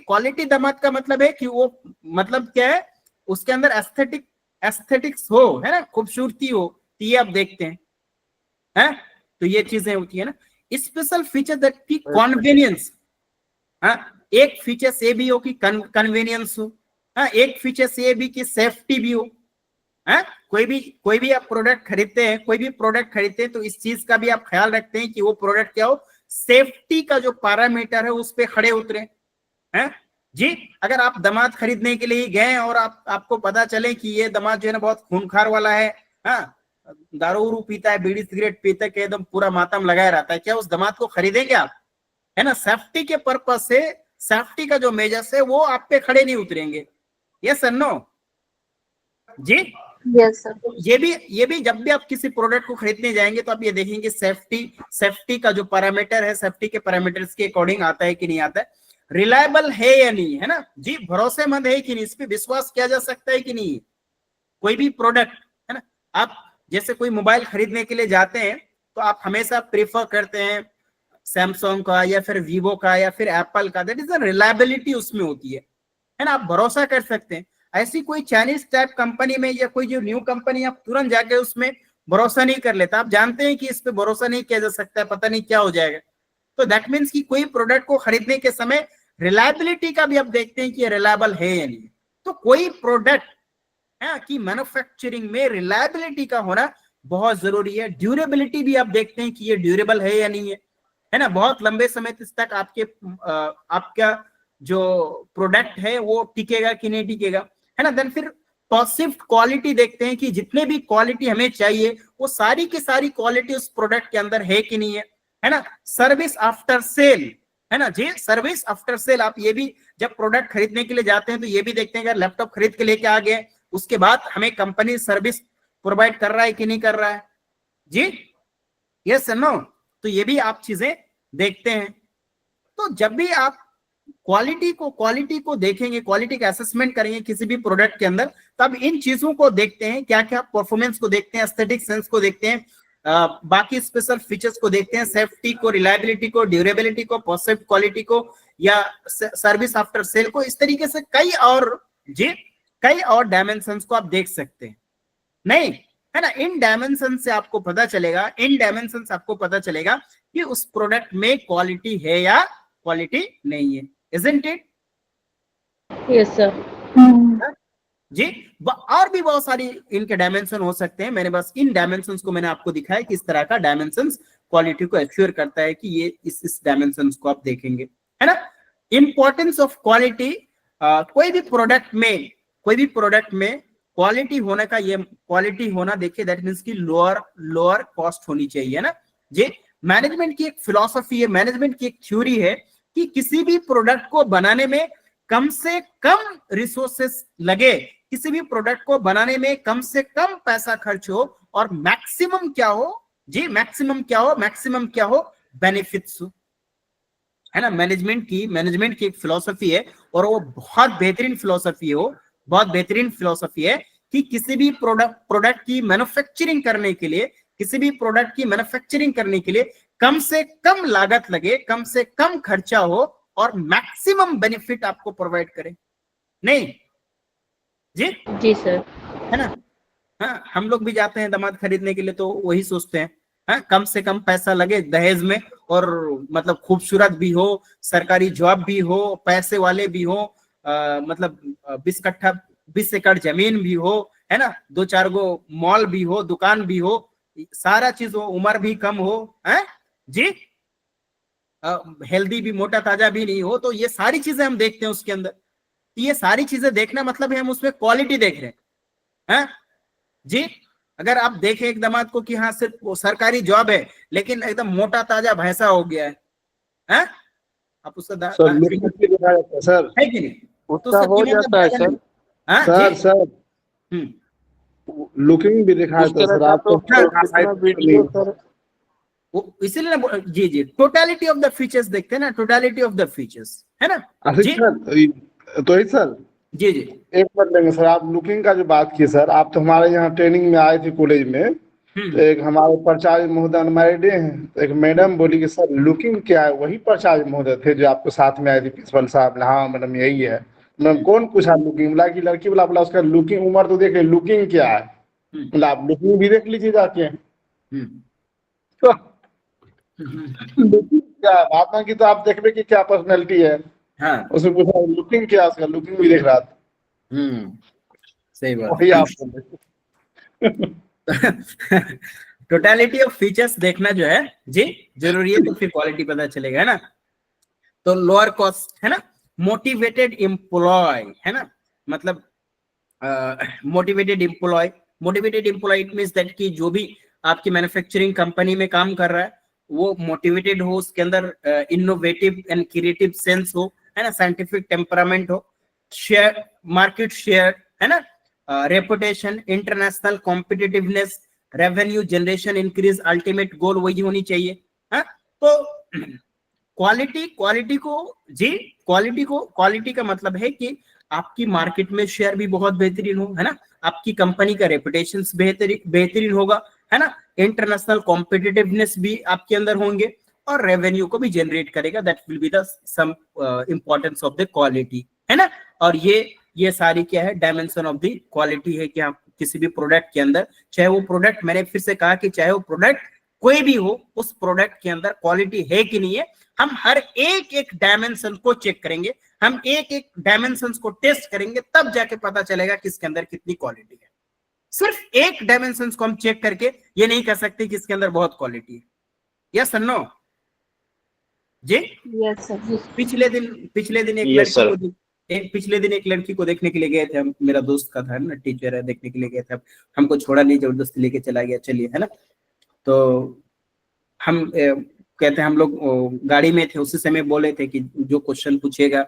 क्वालिटी दामाद का मतलब है कि वो, मतलब क्या है, उसके अंदर एस्थेटिक एस्थेटिक्स हो, है ना, खूबसूरती हो, तो ये आप देखते हैं, तो ये चीजें होती है ना। स्पेशल फीचर दैट की कन्वीनियंस, एक फीचर ये भी हो कि कन्वीनियंस हो, एक फीचर ये भी कि सेफ्टी भी हो, कोई भी आप प्रोडक्ट खरीदते हैं, कोई भी प्रोडक्ट खरीदते हैं तो इस चीज का भी आप ख्याल रखते हैं कि वो प्रोडक्ट क्या हो, सेफ्टी का जो पैरामीटर है उस पे खड़े उतरे हैं जी। अगर आप दामाद खरीदने के लिए गए और आपको पता चले कि ये दामाद जो है ना बहुत खूंखार वाला है, दारू उरू पीता है, बीड़ी सिगरेट पीता है, एकदम पूरा मातम लगाया रहता है, क्या उस दामाद को खरीदेंगे आप, है ना। सेफ्टी के पर्पज से, सेफ्टी का जो मेजर्स है वो आप पे खड़े नहीं उतरेंगे। यस सर, नो जी। Yes sir. ये भी जब भी आप किसी प्रोडक्ट को खरीदने जाएंगे तो आप ये देखेंगे सेफ्टी का जो पैरामीटर है, सेफ्टी के पैरामीटर्स के अकॉर्डिंग आता है कि नहीं आता है, रिलायबल है या नहीं, है ना जी, भरोसेमंद है कि नहीं, इस पे विश्वास किया जा सकता है कि नहीं। कोई भी प्रोडक्ट, है ना, आप जैसे कोई मोबाइल खरीदने के लिए जाते हैं तो आप हमेशा प्रेफर करते हैं सैमसंग का या फिर वीवो का या फिर एप्पल का, दैट इज द रिलायबिलिटी उसमें होती है ना, आप भरोसा कर सकते हैं। ऐसी कोई चाइनीज टाइप कंपनी में या कोई जो न्यू कंपनी, आप तुरंत जाके उसमें भरोसा नहीं कर लेता, आप जानते हैं कि इस पे भरोसा नहीं किया जा सकता है, पता नहीं क्या हो जाएगा। तो दैट मीन्स कि कोई प्रोडक्ट को खरीदने के समय रिलायबिलिटी का भी आप देखते हैं कि ये रिलायबल है या नहीं। तो कोई प्रोडक्ट की मैन्युफैक्चरिंग में रिलायबिलिटी का होना बहुत जरूरी है। ड्यूरेबिलिटी भी आप देखते हैं कि ये ड्यूरेबल है या नहीं है ना, बहुत लंबे समय तक आपका जो प्रोडक्ट है वो टिकेगा कि नहीं टिकेगा, है ना। देन फिर परसिव्ड क्वालिटी देखते हैं कि जितने भी क्वालिटी हमें चाहिए वो सारी की सारी क्वालिटी उस प्रोडक्ट के अंदर है कि नहीं है ना। सर्विस आफ्टर सेल, है ना जी, सर्विस आफ्टर सेल, आप ये भी जब प्रोडक्ट खरीदने के लिए जाते हैं तो ये भी देखते हैं, अगर लैपटॉप खरीद के लेके आ गए उसके बाद हमें कंपनी सर्विस प्रोवाइड कर रहा है कि नहीं कर रहा है जी, यस नो। तो ये भी आप चीजें देखते हैं। तो जब भी आप क्वालिटी को देखेंगे, क्वालिटी का असेसमेंट करेंगे किसी भी प्रोडक्ट के अंदर, तब इन चीजों को देखते हैं, क्या क्या परफॉर्मेंस को देखते हैं, एस्थेटिक सेंस को देखते हैं, बाकी स्पेशल फीचर्स को देखते हैं, सेफ्टी को, रिलायबिलिटी को, ड्यूरेबिलिटी को, परसिव्ड क्वालिटी को या सर्विस आफ्टर सेल को, इस तरीके से कई और डायमेंशंस को आप देख सकते हैं, नहीं है ना। इन डायमेंशन से आपको पता चलेगा कि उस प्रोडक्ट में क्वालिटी है या क्वालिटी नहीं है, isn't it? Yes, sir. जी। और भी बहुत सारी इनके डायमेंशन हो सकते हैं, मैंने बस इन डायमेंशंस को मैंने आपको दिखाया कि इस तरह का डायमेंशंस क्वालिटी को एश्योर करता है कि ये इस डायमेंशंस को आप देखेंगे, है ना। इंपॉर्टेंस ऑफ क्वालिटी, कोई भी प्रोडक्ट में क्वालिटी होने का, ये क्वालिटी होना देखिए दैट मींस की लोअर कॉस्ट होनी चाहिए, है ना जी। मैनेजमेंट की एक फिलॉसफी है, मैनेजमेंट की एक थ्योरी है कि किसी भी प्रोडक्ट को बनाने में कम से कम रिसोर्सेस लगे, किसी भी प्रोडक्ट को बनाने में कम से कम पैसा खर्च हो, और मैक्सिमम क्या हो जी, मैक्सिमम क्या हो बेनिफिट्स, है ना। मैनेजमेंट की एक फिलॉसफी है और वो बहुत बेहतरीन फिलॉसफी है कि किसी भी प्रोडक्ट की मैन्युफैक्चरिंग करने के लिए कम से कम लागत लगे, कम से कम खर्चा हो और मैक्सिमम बेनिफिट आपको प्रोवाइड करे, नहीं जी सर, है ना। हाँ, हम लोग भी जाते हैं दामाद खरीदने के लिए तो वही सोचते हैं, कम से कम पैसा लगे दहेज में, और मतलब खूबसूरत भी हो, सरकारी जॉब भी हो, पैसे वाले भी हो, मतलब 20 एकड़ जमीन भी हो, है ना, 2-4 गो मॉल भी हो, दुकान भी हो, सारा चीज हो, उम्र भी कम हो, है जी, हेल्दी भी, मोटा ताजा भी नहीं हो, तो ये सारी चीजें हम देखते हैं उसके अंदर। ये सारी चीजें देखना मतलब है हम उसमें क्वालिटी देख रहे हैं जी। अगर आप देखें एक दामाद को कि हाँ सिर्फ वो सरकारी जॉब है लेकिन एकदम मोटा ताजा भैंसा हो गया है, आप उसका सर लुकिंग भी दिखाया जाता है सर, है कि नहीं, तो उसका हो जाता है सर। सर लुकिंग भी दिखाया जाता है सर, आपको वीडियो सर, इसीलिए ना जी टोटलिटी ऑफ द फीचर्स देखते हैं ना, टोटलिटी ऑफ द फीचर्स, है ना जी। सर तो ही सर जी एक बात लेंगे सर, आप लुकिंग का जो बात की सर, आप तो हमारे यहाँ ट्रेनिंग में आए थे कॉलेज में, तो एक हमारे प्राचार्य महोदय अनमैरिड हैं, तो एक मैडम बोली कि सर लुकिंग क्या है, वही प्राचार्य महोदय थे जो आपको साथ में आए थे प्रिंसिपल साहब ने, हाँ मैडम यही है, मैं कौन पूछा लुकिंग, बोला कि लड़की वाला, बोला उसका लुकिंग उम्र तो देख ले, लुकिंग क्या है, बोला आप लुकिंग भी देख लीजिए जाके। तो लुकिंग क्या है, महात्मा की तो आप देखबे कि क्या पर्सनैलिटी है, हाँ उसमें पूछा लुकिंग क्या है, उसका लुकिंग भी देख रहा था, सही बात। वही आप बोले। टोटलिटी ऑफ फीचर्स देखना जो है जी जरूरी है, तो फिर क्वालिटी पता चलेगा, है ना। तो लोअर कॉस्ट, है ना, मोटिवेटेड एम्प्लॉय, है ना, मतलब motivated employee it means that कि जो भी आपकी मैन्युफैक्चरिंग कंपनी में काम कर रहा है वो मोटिवेटेड हो, उसके अंदर इनोवेटिव एंड क्रिएटिव सेंस हो, है ना, साइंटिफिक टेम्परामेंट हो, शेयर मार्केट शेयर, है ना, reputation, international competitiveness, revenue generation increase, ultimate goal वही होनी चाहिए। हाँ, तो क्वालिटी का मतलब है कि आपकी मार्केट में शेयर भी बहुत बेहतरीन हो, है ना, आपकी कंपनी का रेपुटेशन बेहतरीन होगा, है ना, इंटरनेशनल कॉम्पिटिटिवनेस भी आपके अंदर होंगे और रेवेन्यू को भी जनरेट करेगा। That will be the some importance of the quality, है ना। और ये सारी क्या है, डायमेंशन ऑफ द क्वालिटी है कि आप किसी भी प्रोडक्ट के अंदर, चाहे वो प्रोडक्ट, मैंने फिर से कहा कि चाहे वो प्रोडक्ट कोई भी हो, उस प्रोडक्ट के अंदर क्वालिटी है कि नहीं है, हम हर एक डायमेंशन को चेक करेंगे, हम एक डायमेंशन को टेस्ट करेंगे, तब जाके पता चलेगा कि इसके अंदर कितनी क्वालिटी है। सिर्फ एक डायमेंशन को हम चेक करके ये नहीं कह सकते कि इसके अंदर बहुत क्वालिटी है। यस और नो जी? Yes sir. पिछले दिन एक लड़की को देखने के लिए गए थे हम, मेरा दोस्त का था ना, टीचर है, देखने के लिए गए थे, हमको छोड़ा नहीं, जबरदस्ती लेके चला गया, चलिए, है ना। तो हम कहते हैं, हम लोग गाड़ी में थे, उसी समय बोले थे कि जो क्वेश्चन पूछेगा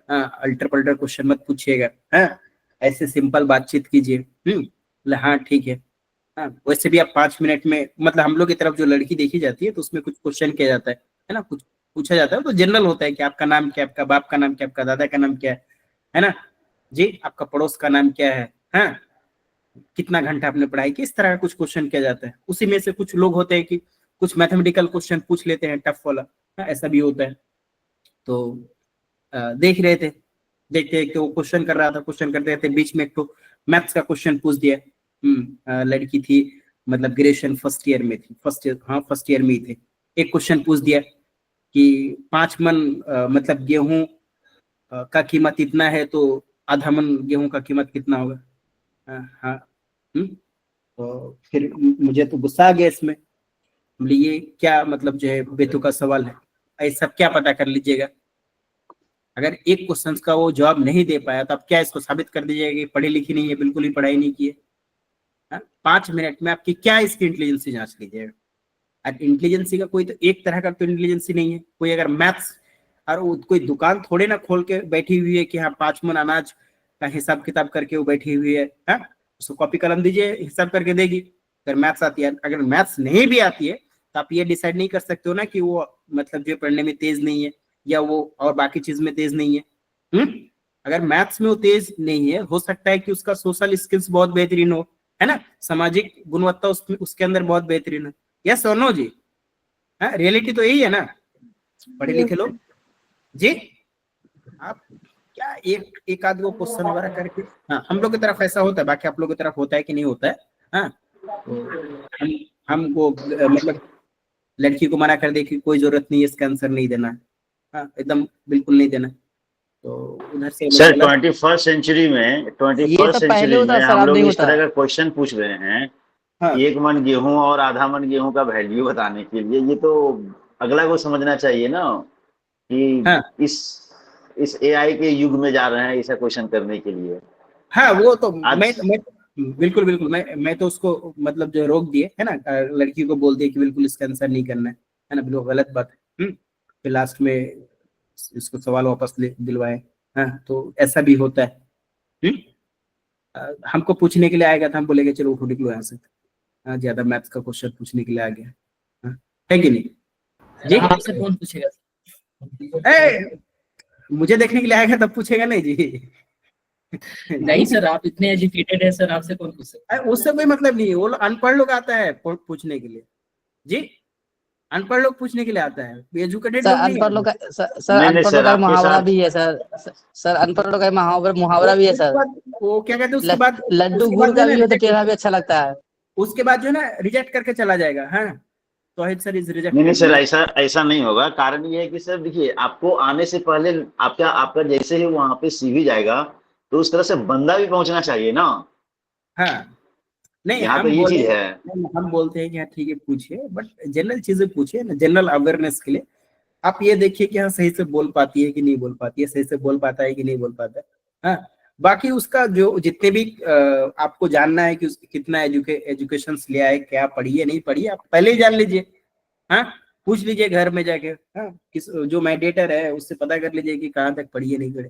अल्टर पल्टर क्वेश्चन मत पूछिएगा, हाँ, ऐसे सिंपल बातचीत कीजिए। हाँ ठीक है। हाँ, वैसे भी आप 5 मिनट में, मतलब हम लोग की तरफ जो लड़की देखी जाती है तो उसमें कुछ क्वेश्चन किया जाता है ना, कुछ पूछा जाता है, तो जनरल होता है कि आपका नाम क्या है, आपका बाप का नाम क्या है, आपका दादा का नाम क्या है ना जी, आपका पड़ोस का नाम क्या है, हाँ, कितना घंटा आपने पढ़ाई की, इस तरह का कुछ क्वेश्चन किया जाता है। उसी में से कुछ लोग होते हैं कि कुछ मैथमेटिकल क्वेश्चन पूछ लेते हैं, टफ वाला, ऐसा भी होता है। तो देख रहे थे, देखते देखते वो क्वेश्चन कर रहा था, क्वेश्चन करते रहते बीच में एक तो मैथ्स का क्वेश्चन पूछ दिया। लड़की थी, मतलब ग्रेजुएशन फर्स्ट ईयर में थी, फर्स्ट ईयर में ही थे। एक क्वेश्चन पूछ दिया कि 5 मन मतलब गेहूं का कीमत इतना है, तो आधा मन गेहूं का कीमत कितना होगा। हाँ, तो फिर मुझे तो गुस्सा आ गया इसमें, ये क्या मतलब जो है बेतुका सवाल है, ऐसा क्या पता कर लीजिएगा। अगर एक क्वेश्चन का वो जवाब नहीं दे पाया तो आप क्या इसको साबित कर दीजिएगा कि पढ़ी लिखी नहीं है, बिल्कुल ही पढ़ाई नहीं की है। 5 मिनट में आपकी क्या इसकी इंटेलिजेंसी जांच लीजिएगा। और इंटेलिजेंसी का कोई तो एक तरह का तो इंटेलिजेंसी नहीं है। कोई अगर मैथ्स, और कोई दुकान थोड़े ना खोल के बैठी हुई है कि हाँ 5 मन अनाज का हिसाब किताब करके वो बैठी हुई है, हाँ, उसको कॉपी कलम दीजिए, हिसाब करके देगी। अगर मैथ्स आती है, अगर मैथ्स नहीं भी आती है तो आप ये डिसाइड नहीं कर सकते हो ना कि वो मतलब जो पढ़ने में तेज नहीं है या वो और बाकी चीज में तेज नहीं है। अगर मैथ्स में वो तेज नहीं है, हो सकता है कि उसका सोशल स्किल्स बहुत बेहतरीन हो, है ना, सामाजिक गुणवत्ता उसके अंदर बहुत बेहतरीन है। यस और नो जी? हाँ, रियलिटी तो यही है ना, पढ़े लिखे लोग जी। आप क्या एक आध वो क्वेश्चन वगैरह करके, हाँ, हम लोग की तरफ ऐसा होता है, बाकी आप लोग की तरफ होता है कि नहीं होता है। हाँ, तो हमको मतलब लड़की को मना कर दे कि कोई जरूरत नहीं है, इसका आंसर नहीं देना है, हाँ, एकदम बिल्कुल नहीं देना। तो उधर से सर 21st सेंचुरी में हम लोग इस तरह का क्वेश्चन पूछ रहे हैं, हाँ, 1 मन गेहूं और आधा मन गेहूं का वैल्यू बताने के लिए। ये तो अगला को समझना चाहिए ना कि हाँ, इस एआई के युग में जा रहे हैं ऐसा क्वेश्चन करने के लिए। हाँ, वो तो आज मैं बिल्कुल मैं तो उसको मतलब जो रोक दिए, है ना, लड़की को बोल दिए कि बिल्कुल इसका आंसर नहीं करना है ना, बिल्कुल गलत बात है। फिर लास्ट में इसको सवाल वापस दिलवाए। हाँ, तो ऐसा भी होता है। हमको पूछने के लिए आएगा था, हम बोलेंगे चलो उठो निकलो यहाँ से, हाँ, ज्यादा मैथ्स का क्वेश्चन पूछने के लिए आ गया, हाँ, है कि नहीं जी? आपसे कौन पूछेगा? मुझे देखने के लिए आएगा तब पूछेगा नहीं जी। नहीं सर, आप इतने एजुकेटेड है सर, आपसे कौन पूछ सकता है? उससे कोई मतलब नहीं है, वो अनपढ़ लोग आता है पूछने के लिए जी। अनपढ़ लोग पूछने के लिए आता है, एजुकेटेड सर लोग नहीं अनपढ़ लोग का आते। सर नहीं, अनपढ़ सर, लोग का आपके मुहावरा साथ- भी है सर। सर अनपढ़ लोग का मुहावरा भी है उसके सर। बाद वो क्या कहते हैं, लड्डू उसके गुड़ बाद जो का है ना भी हो तो रिजेक्ट, टेढ़ा भी अच्छा लगता है। उसके बाद जो है ना रिजेक्ट करके चला जाएगा। हाँ, तौहीद सर इज नहीं रिजेक्टेड। सर, ऐसा ऐसा नहीं होगा। कारण ये है कि सर देखिए, आपको आने से पहले आपका आपका जैसे ही वहां पे सीवी जाएगा, तो उस तरह से बंदा भी पहुंचना चाहिए ना। हाँ, नहीं यहाँ तो ये चीज है। हम बोलते हैं कि हाँ ठीक है पूछिए, बट जनरल चीजें पूछिए ना, जनरल अवेयरनेस के लिए। आप ये देखिए कि हाँ सही से बोल पाती है कि नहीं बोल पाती है, सही से बोल पाता है कि नहीं बोल पाता है। हाँ, बाकी उसका जो जितने भी आपको जानना है कि उसकी कितना एजुकेशन लिया है, क्या पढ़ी है नहीं पढ़ी है, आप पहले ही जान लीजिए। हाँ, पूछ लीजिए घर में जाके। हाँ, किस जो मेडिएटर है उससे पता कर लीजिए कि कहाँ तक पढ़ी है नहीं पढ़ी।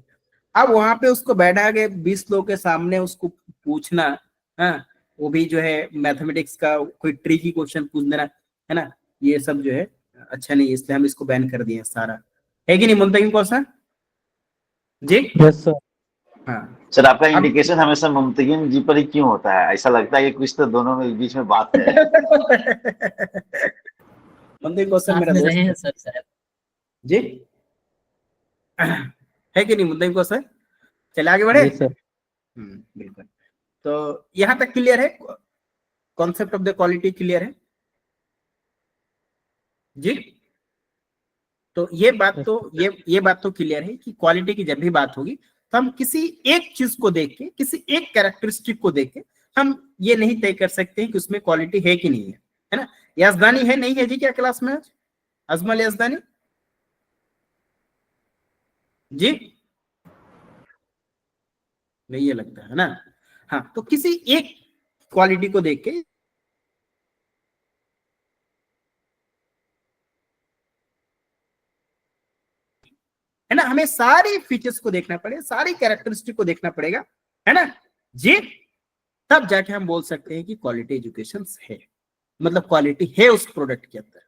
अब वहां पे उसको बैठा के 20 लोग के सामने उसको पूछना, हाँ, वो भी जो है मैथमेटिक्स का कोई ट्रिकी क्वेश्चन पूछ देना, है ना, ये सब जो है अच्छा नहीं है, इसलिए हम इसको बैन कर दिए सारा। है कि नहीं मुंतकिम कौसर जी? Yes sir. हाँ, सर, आपका अब इंडिकेशन हमेशा मुमतकिन जी पर ही क्यों होता है? ऐसा लगता है कि कुछ तो दोनों में बीच में बात है। मुंतकिम कौसर साथ मेरा में दोस्त रहे हैं है सर शायद। जी। है कि नहीं मुंतकिम कौसर? चले आगे बढ़े। Yes sir. बिल्कुल। तो यहाँ तक क्लियर है, concept of the quality clear है जी? तो ये बात तो क्लियर है कि क्वालिटी की जब भी बात होगी तो हम किसी एक चीज को देख के, किसी एक कैरेक्टरिस्टिक को देख के हम ये नहीं तय कर सकते हैं कि उसमें क्वालिटी है कि नहीं है ना? याजदानी है नहीं है जी क्या क्लास में आज? अजमल याजदानी जी? नहीं, ये लगता है ना। हाँ, तो किसी एक क्वालिटी को देख के है ना, हमें सारी फीचर्स को देखना पड़ेगा, सारी कैरेक्टरिस्टिक को देखना पड़ेगा, है ना जी? तब जाके हम बोल सकते हैं कि क्वालिटी एजुकेशन है, मतलब क्वालिटी है उस प्रोडक्ट के अंदर।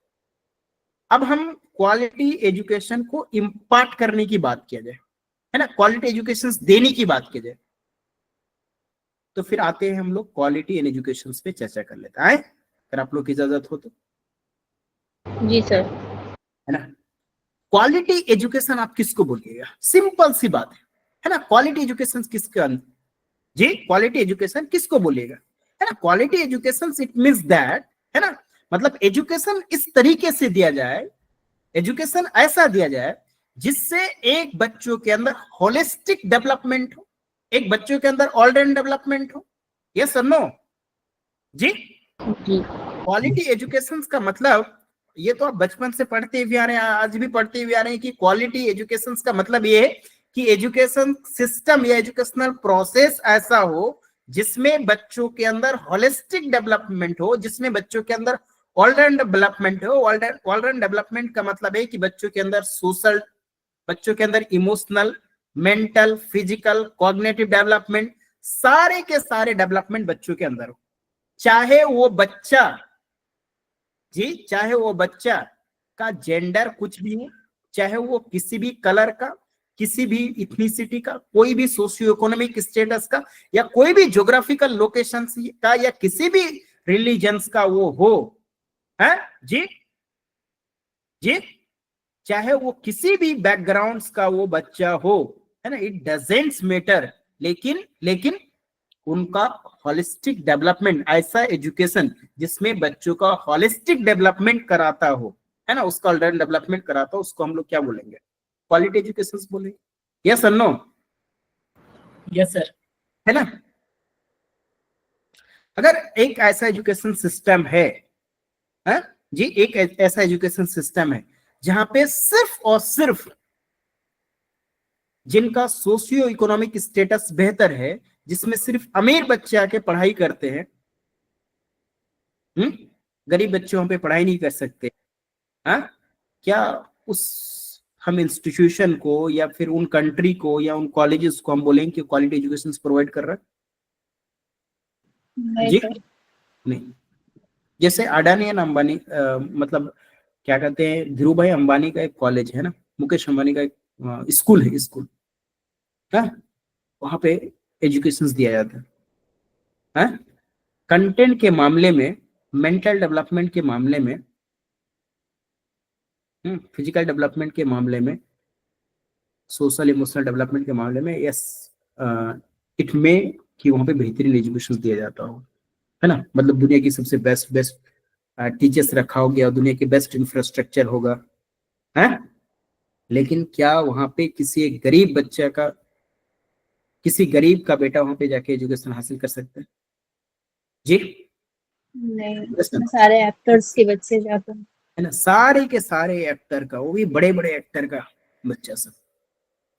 अब हम क्वालिटी एजुकेशन को इम्पार्ट करने की बात किया जाए, है ना, क्वालिटी एजुकेशन देने की बात की जाए, तो फिर आते हैं हम लोग क्वालिटी इन एजुकेशन पे चर्चा कर लेते हैं। अगर आप लोग की इजाजत हो तो, जी सर। है ना। क्वालिटी एजुकेशन आप किसको बोलिएगा? सिंपल सी बात है ना। क्वालिटी एजुकेशन किसके अंदर जी? क्वालिटी एजुकेशन किसको बोलिएगा, है ना? Quality education it means that, है ना, मतलब एजुकेशन इस तरीके से दिया जाए, एजुकेशन ऐसा दिया जाए जिससे एक बच्चों के अंदर होलिस्टिक डेवलपमेंट हो, एक बच्चों के अंदर ऑलराउंड डेवलपमेंट हो। यस और नो जी? जी क्वालिटी एजुकेशन का मतलब, ये तो आप बचपन से पढ़ते हुए आ रहे हैं, आज भी पढ़ते हुए आ रहे हैं कि क्वालिटी एजुकेशन का मतलब ये है कि एजुकेशन सिस्टम या एजुकेशनल प्रोसेस ऐसा हो जिसमें बच्चों के अंदर होलिस्टिक डेवलपमेंट हो, जिसमें बच्चों के अंदर ऑलराउंड डेवलपमेंट हो। ऑलराउंड डेवलपमेंट का मतलब है कि बच्चों के अंदर सोशल, बच्चों के अंदर emotional, mental, physical, cognitive development, सारे के सारे डेवलपमेंट बच्चों के अंदर हो। चाहे वो बच्चा जी, चाहे वो बच्चा का जेंडर कुछ भी हो, चाहे वो किसी भी कलर का, किसी भी इथनिसिटी का, कोई भी सोशियो इकोनॉमिक स्टेटस का, या कोई भी ज्योग्राफिकल लोकेशन का, या किसी भी रिलीजन्स का वो हो, है जी जी, चाहे वो किसी भी बैकग्राउंड्स का वो बच्चा हो, है ना, इट डजेंट मैटर। लेकिन उनका होलिस्टिक डेवलपमेंट, ऐसा एजुकेशन जिसमें बच्चों का होलिस्टिक डेवलपमेंट कराता हो, है ना, उसका ऑलराउंड डेवलपमेंट कराता हो, उसको हम लोग क्या बोलेंगे? क्वालिटी एजुकेशन बोलेंगे। यस और नो? Yes sir. है ना। अगर एक ऐसा एजुकेशन सिस्टम है जी, एक ऐसा एजुकेशन सिस्टम है जहां पे सिर्फ और सिर्फ जिनका सोशियो इकोनॉमिक स्टेटस बेहतर है, जिसमें सिर्फ अमीर बच्चे आके पढ़ाई करते हैं, गरीब बच्चे वहां पे पढ़ाई नहीं कर सकते, हाँ, क्या उस हम इंस्टीट्यूशन को या फिर उन कंट्री को या उन कॉलेजेस को हम बोलेंगे कि क्वालिटी एजुकेशन प्रोवाइड कर रहा है? नहीं जी सर। नहीं। जैसे अडानी एंड अंबानी, मतलब क्या कहते हैं, धीरू भाई अंबानी का एक कॉलेज है ना, मुकेश अंबानी का एक स्कूल है, स्कूल, हाँ, वहां पे एजुकेशन दिया जाता है, कंटेंट के मामले में, मेंटल डेवलपमेंट के मामले में, फिजिकल डेवलपमेंट के मामले में, सोशल इमोशनल डेवलपमेंट के मामले में, यस इट में कि वहाँ पे बेहतरीन एजुकेशन दिया जाता हो, है ना, मतलब दुनिया की सबसे बेस्ट टीचर्स रखा हो गया, दुनिया के बेस्ट इंफ्रास्ट्रक्चर होगा, है। लेकिन क्या वहाँ पे किसी एक गरीब बच्चे का, किसी गरीब का बेटा वहाँ पे जाके एजुकेशन हासिल कर सकता है? जी नहीं, सारे एक्टर्स के बच्चे जाकर, है ना, सारे के सारे एक्टर का, वो भी बड़े बड़े एक्टर का बच्चा सब,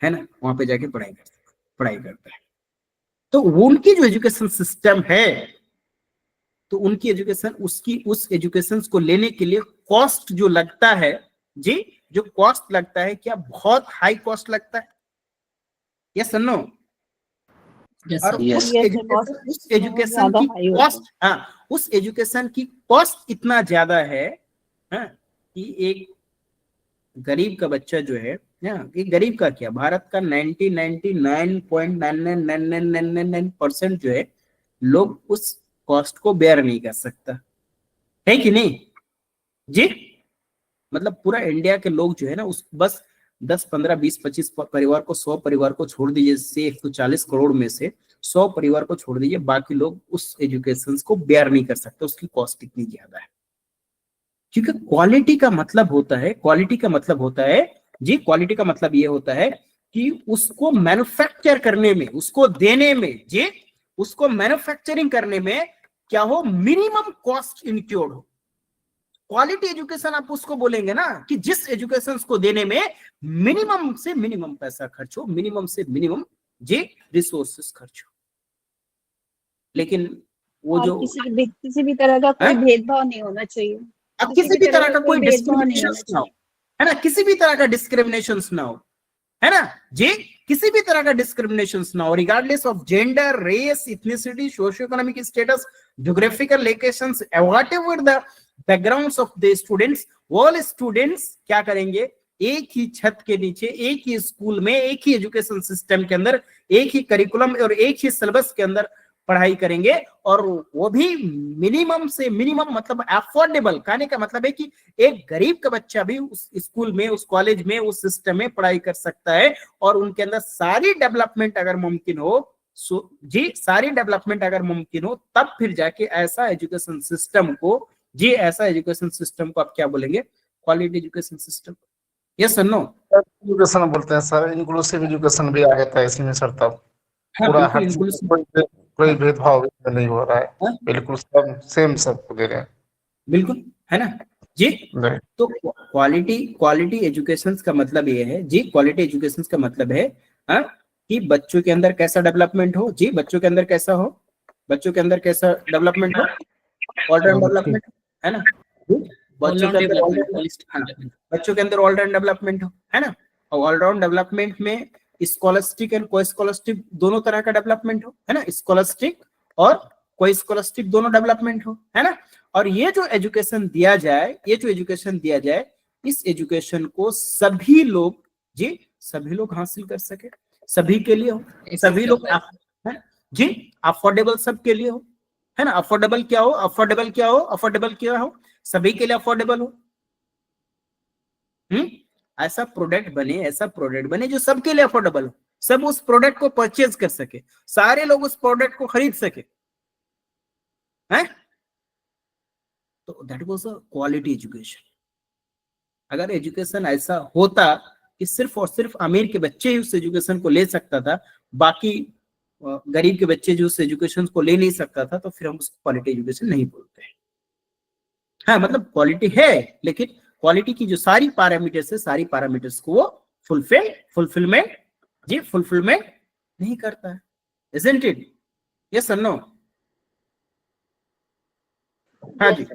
है ना, वहां पे जाके पढ़ाई करता है। तो उनकी जो एजुकेशन सिस्टम है, तो उनकी एजुकेशन, उस एजुकेशन को लेने के लिए कॉस्ट जो लगता है जी, जो कॉस्ट लगता है, क्या बहुत हाई कॉस्ट लगता है? यस और नो? Yes, और sir. उस एजुकेशन की कॉस्ट, हाँ, उस एजुकेशन की कॉस्ट इतना ज्यादा है, हाँ, कि एक गरीब का बच्चा जो है, एक गरीब का क्या, भारत का 99.999999% जो है लोग उस कॉस्ट को बेयर नहीं कर सकता, है कि नहीं जी? मतलब पूरा इंडिया के लोग जो है ना, उस बस 10, 15, 20, 25 परिवार को, 100 परिवार को छोड़ दीजिए, से 140 करोड़ में से 100 परिवार को छोड़ दीजिए, बाकी लोग उस एजुकेशन को बेयर नहीं कर सकते, उसकी कॉस्ट इतनी ज्यादा है। क्योंकि क्वालिटी का मतलब होता है, क्वालिटी का मतलब होता है जी, क्वालिटी का मतलब ये होता है कि उसको मैन्युफैक्चर करने में, उसको देने में जी, उसको मैन्युफैक्चरिंग करने में क्या हो, मिनिमम कॉस्ट इंक्लूड हो। क्वालिटी एजुकेशन आप उसको बोलेंगे ना कि जिस एजुकेशन को देने में मिनिमम से मिनिमम पैसा खर्च हो, मिनिमम से मिनिमम जी रिसोर्सेस खर्च हो। लेकिन वो जो किसी भी तरह का कोई भेदभाव नहीं होना चाहिए, अब किसी भी तरह का कोई डिस्क्रिमिनेशन ना हो, है ना, किसी भी तरह का डिस्क्रिमिनेशन ना हो, है ना जी, किसी भी तरह का डिस्क्रिमिनेशन ना हो, regardless of gender, race, ethnicity, socio economic status, geographical locations, whatever the backgrounds of the students, all students क्या करेंगे, एक ही छत के नीचे, एक ही स्कूल में, एक ही एजुकेशन सिस्टम के अंदर, एक ही करिकुलम और एक ही सिलेबस के अंदर पढ़ाई करेंगे, और वो भी मिनिमम से मिनिमम, मतलब अफोर्डेबल। कहने का मतलब है कि एक गरीब का बच्चा भी उस स्कूल में, उस कॉलेज में, उस सिस्टम में पढ़ाई कर सकता है, और उनके अंदर सारी डेवलपमेंट अगर मुमकिन हो, जी सारी डेवलपमेंट अगर मुमकिन हो, तब फिर जाके ऐसा एजुकेशन सिस्टम को जी, ऐसा एजुकेशन सिस्टम को आप क्या बोलेंगे, क्वालिटी एजुकेशन सिस्टम। यस और नो? एजुकेशन बोलते हैं सर, इंक्लूसिव एजुकेशन भी आ जाता है इसमें सर, तब पूरा हर कोई भेदभाव नहीं हो रहा है, बिल्कुल सब सेम सबको दे रहे हैं, बिल्कुल, है ना जी। तो क्वालिटी एजुकेशन का मतलब ये है जी, क्वालिटी एजुकेशन का मतलब है कि बच्चों के अंदर कैसा डेवलपमेंट हो जी, बच्चों के अंदर कैसा हो, बच्चों के अंदर कैसा डेवलपमेंट हो, ऑलराउंड डेवलपमेंट, है ना, बच्चों के अंदर ऑलराउंड डेवलपमेंट हो, है ना, और ऑलराउंड डेवलपमेंट में स्कॉलस्टिक एंड को स्कॉलस्टिक दोनों तरह का डेवलपमेंट हो, है ना, स्कॉलस्टिक और को स्कॉलस्टिक दोनों डेवलपमेंट हो, है ना। और ये जो एजुकेशन दिया जाए, ये जो एजुकेशन दिया जाए, इस एजुकेशन को सभी लोग जी, सभी लोग हासिल कर सके, सभी के लिए हो, सभी लोग जी, अफोर्डेबल सबके लिए हो, है ना, अफोर्डेबल क्या हो, अफोर्डेबल क्या हो, अफोर्डेबल क्या हो, सभी के लिए अफोर्डेबल हो। ऐसा प्रोडक्ट बने जो सबके लिए अफोर्डेबल हो, सब उस प्रोडक्ट को परचेज कर सके, सारे लोग उस प्रोडक्ट को खरीद सके, हैं? तो that was a quality education. अगर एजुकेशन ऐसा होता कि सिर्फ और सिर्फ अमीर के बच्चे ही उस एजुकेशन को ले सकता था, बाकी गरीब के बच्चे जो उस एजुकेशन को ले नहीं सकता था, तो फिर हम उसको क्वालिटी एजुकेशन नहीं बोलते हैं। हाँ, मतलब क्वालिटी है, लेकिन क्वालिटी की जो सारी पैरामीटर्स है, सारी पैरामीटर्स को वो फुलफिलमेंट नहीं करता है, isn't it? Yes or no? हाँ जी,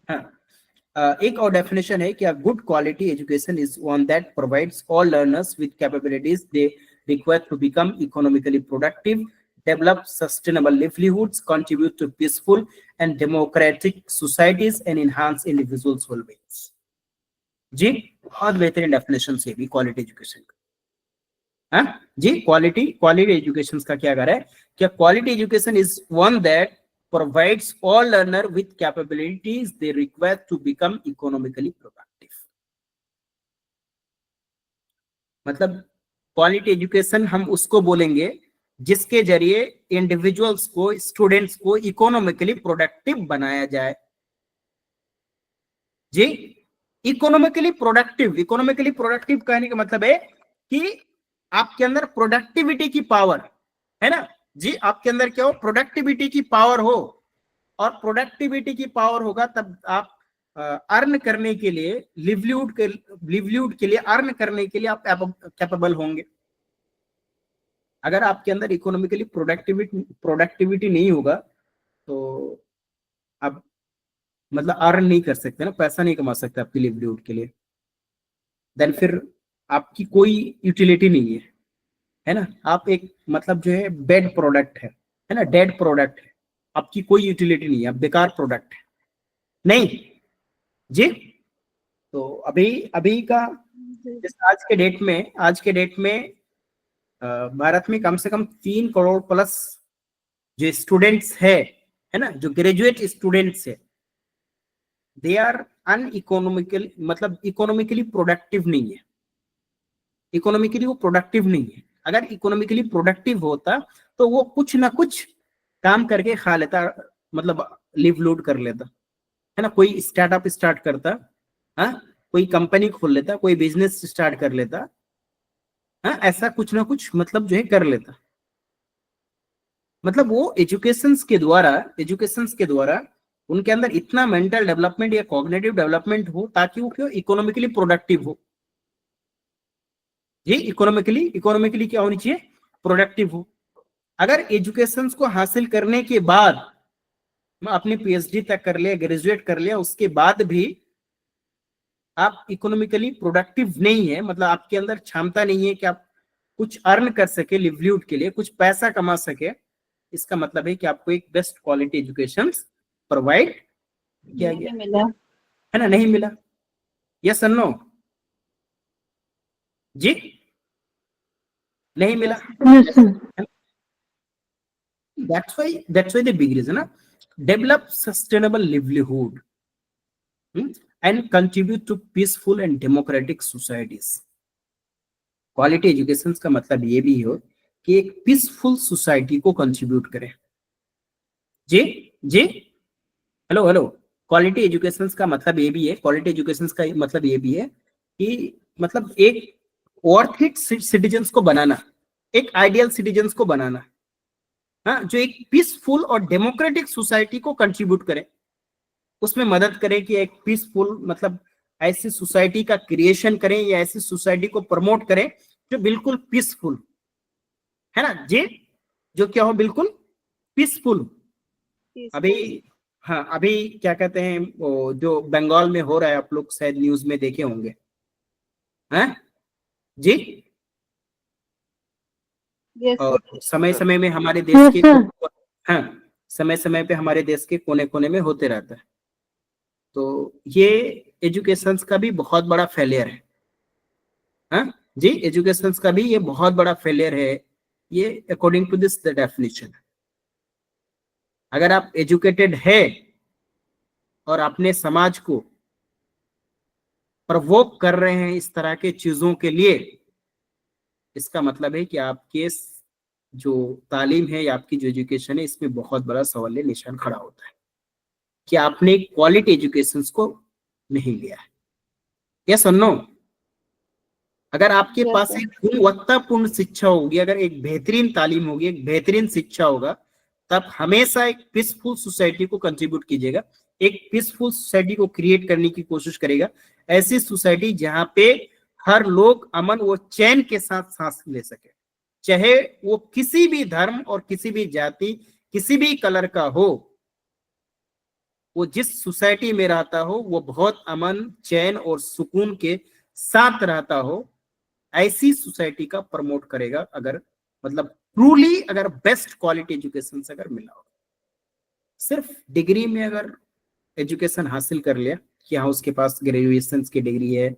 हाँ। एक और डेफिनेशन है कि good quality education is one that provides all learners with capabilities they require to become economically productive, develop sustainable livelihoods, contribute to peaceful and democratic societies and enhance individuals' well-being। जी, बहुत बेहतरीन definition से भी quality education का, हाँ जी, quality education का क्या कर रहा है, क्या quality education is one that provides all learner with capabilities they require to become economically productive। मतलब क्वालिटी एजुकेशन हम उसको बोलेंगे जिसके जरिए इंडिविजुअल्स को, स्टूडेंट्स को इकोनॉमिकली प्रोडक्टिव बनाया जाए। जी, इकोनॉमिकली प्रोडक्टिव कहने का मतलब है कि आपके अंदर प्रोडक्टिविटी की पावर है ना जी, आपके अंदर क्या हो, प्रोडक्टिविटी की पावर हो, और प्रोडक्टिविटी की पावर होगा तब आप अर्न करने के लिए, लिवलीहुड के लिए अर्न करने के लिए आप कैपेबल होंगे। अगर आपके अंदर इकोनॉमिकली प्रोडक्टिविटी नहीं होगा तो आप मतलब अर्न नहीं कर सकते ना, पैसा नहीं कमा सकते आपकी लिवलीहुड के लिए, देन फिर आपकी कोई यूटिलिटी नहीं है ना। आप एक मतलब जो है बेड प्रोडक्ट है ना, डेड प्रोडक्ट है, आपकी कोई यूटिलिटी नहीं है, आप बेकार प्रोडक्ट है नहीं जी। तो अभी का आज के डेट में भारत में कम से कम 3 करोड़ प्लस जो स्टूडेंट्स है ना, जो ग्रेजुएट स्टूडेंट्स है, दे आर अनइकोनॉमिकल, मतलब इकोनॉमिकली प्रोडक्टिव नहीं है, इकोनॉमिकली वो प्रोडक्टिव नहीं है। अगर इकोनॉमिकली प्रोडक्टिव होता तो वो कुछ ना कुछ काम करके खा लेता, मतलब लिवलीहुड कर लेता है ना, कोई स्टार्टअप स्टार्ट करता, हाँ, कोई कंपनी खोल लेता, कोई बिजनेस स्टार्ट कर लेता, हाँ, ऐसा कुछ ना कुछ मतलब जो है कर लेता। मतलब वो एजुकेशंस के द्वारा उनके अंदर इतना मेंटल डेवलपमेंट या कॉग्निटिव डेवलपमेंट हो ताकि वो क्यों इकोनॉमिकली प्रोडक्टिव हो। ये इकोनॉमिकली क्या होनी चाहिए, प्रोडक्टिव हो। अगर एजुकेशंस को हासिल करने के बाद आपने पीएचडी तक कर लिया, ग्रेजुएट कर लिया, उसके बाद भी आप इकोनॉमिकली प्रोडक्टिव नहीं है, मतलब आपके अंदर क्षमता नहीं है कि आप कुछ अर्न कर सके लिवलीहुड के लिए, कुछ पैसा कमा सके, इसका मतलब है कि आपको एक बेस्ट क्वालिटी एजुकेशन प्रोवाइड किया गया मिला है ना, नहीं मिला। यस और नो जी, नहीं मिला। That's why the big reason, develop sustainable livelihood and contribute to peaceful and democratic societies. Quality education का मतलब ये भी हो कि एक पीसफुल सोसाइटी को कंट्रीब्यूट करे। जी जी, हेलो, क्वालिटी एजुकेशन का मतलब ये भी है, क्वालिटी एजुकेशन का मतलब ये भी है कि मतलब एक वर्थ सिटीजन्स को बनाना, एक आइडियल सिटीजन्स को बनाना, हाँ, जो एक पीसफुल और डेमोक्रेटिक सोसाइटी को कंट्रीब्यूट करे, उसमें मदद करे कि एक पीसफुल मतलब ऐसी सोसाइटी का क्रिएशन करें या ऐसी सोसाइटी को प्रमोट करें जो बिल्कुल पीसफुल है ना जी, जो क्या हो, बिल्कुल पीसफुल। अभी क्या कहते हैं, वो जो बंगाल में हो रहा है, आप लोग शायद न्यूज में देखे होंगे, हैं जी। और समय समय में हमारे देश के समय पे हमारे देश के कोने कोने में होते रहता है। तो ये एजुकेशन का भी बहुत बड़ा फेलियर है, हाँ जी, एजुकेशन का भी ये बहुत बड़ा फेलियर है, ये according to this the definition. अगर आप एजुकेटेड है और अपने समाज को प्रवोक कर रहे हैं इस तरह के चीजों के लिए, इसका मतलब है कि आपके जो तालीम है या आपकी जो एजुकेशन है, इसमें बहुत बड़ा सवाल निशान खड़ा होता है कि आपने क्वालिटी एजुकेशन को नहीं लिया है। यस और नो? अगर आपके पास एक गुणवत्तापूर्ण शिक्षा होगी, अगर एक बेहतरीन तालीम होगी, एक बेहतरीन शिक्षा होगा, तब हमेशा एक पीसफुल सोसाइटी को कंट्रीब्यूट कीजिएगा, एक पीसफुल सोसाइटी को क्रिएट करने की कोशिश करेगा, ऐसी सोसाइटी जहां पे हर लोग अमन व चैन के साथ सांस ले सके, चाहे वो किसी भी धर्म और किसी भी जाति, किसी भी कलर का हो, वो जिस सोसाइटी में रहता हो वो बहुत अमन चैन और सुकून के साथ रहता हो, ऐसी सोसाइटी का प्रमोट करेगा। अगर मतलब ट्रूली अगर बेस्ट क्वालिटी एजुकेशन अगर मिला हो, सिर्फ डिग्री में अगर एजुकेशन हासिल कर लिया कि हाँ उसके पास ग्रेजुएशन की डिग्री है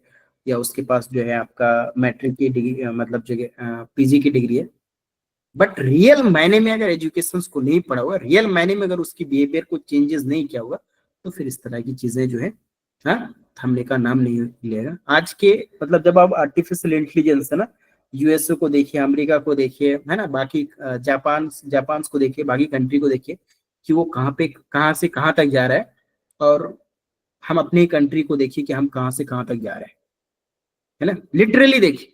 या उसके पास जो है आपका मैट्रिक की डिग्री मतलब जगह पीजी की डिग्री है, बट रियल मायने में अगर एजुकेशन को नहीं पढ़ा हुआ, रियल मायने में अगर उसकी बिहेवियर को चेंजेस नहीं किया हुआ, तो फिर इस तरह की चीजें जो है हाँ थंबनेल का नाम नहीं लेगा। आज के मतलब जब आप आर्टिफिशियल इंटेलिजेंस है ना, यूएसए को देखिए, अमेरिका को देखिए, है ना, बाकी जापान को देखिए, बाकी कंट्री को देखिए कि वो कहाँ से कहाँ तक जा रहा है, और हम अपनी कंट्री को देखिए कि हम कहाँ से कहाँ तक जा रहे हैं, है ना, लिटरली देखिए।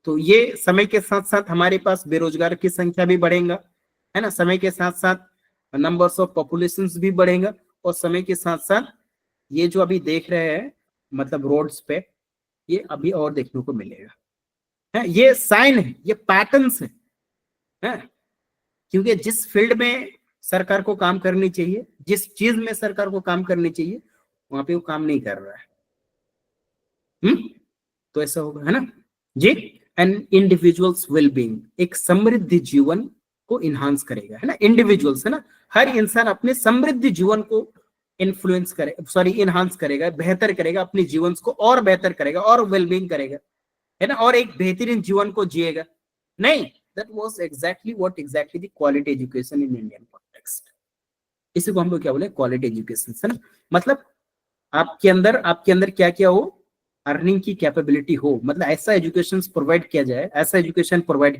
तो ये समय के साथ साथ हमारे पास बेरोजगार की संख्या भी बढ़ेगा, है ना, समय के साथ साथ नंबर्स ऑफ पॉपुलेशन भी बढ़ेगा, और समय के साथ साथ ये जो अभी देख रहे हैं मतलब रोड्स पे, ये अभी और देखने को मिलेगा, है, ये साइन है, ये पैटर्न्स है, क्योंकि जिस फील्ड में सरकार को काम करनी चाहिए, जिस चीज में सरकार को काम करनी चाहिए, वहां पे वो काम नहीं कर रहा है। तो ऐसा होगा, है ना जी। एंड इंडिविजुअल्स वेलबींग, एक समृद्ध जीवन को इन्हांस करेगा, है ना, इंडिविजुअल्स, है ना, हर इंसान अपने समृद्ध जीवन को इन्हांस करेगा, बेहतर करेगा, अपने जीवन को और बेहतर करेगा और वेलबींग करेगा, है ना, और एक बेहतरीन जीवन को जिएगा। नहीं, that was exactly the quality education in Indian context. इसी को हम लोग क्या बोले, क्वालिटी एजुकेशन, है ना, मतलब आपके अंदर क्या क्या हो, अर्निंग की कैपेबिलिटी हो, मतलब ऐसा एजुकेशन प्रोवाइड किया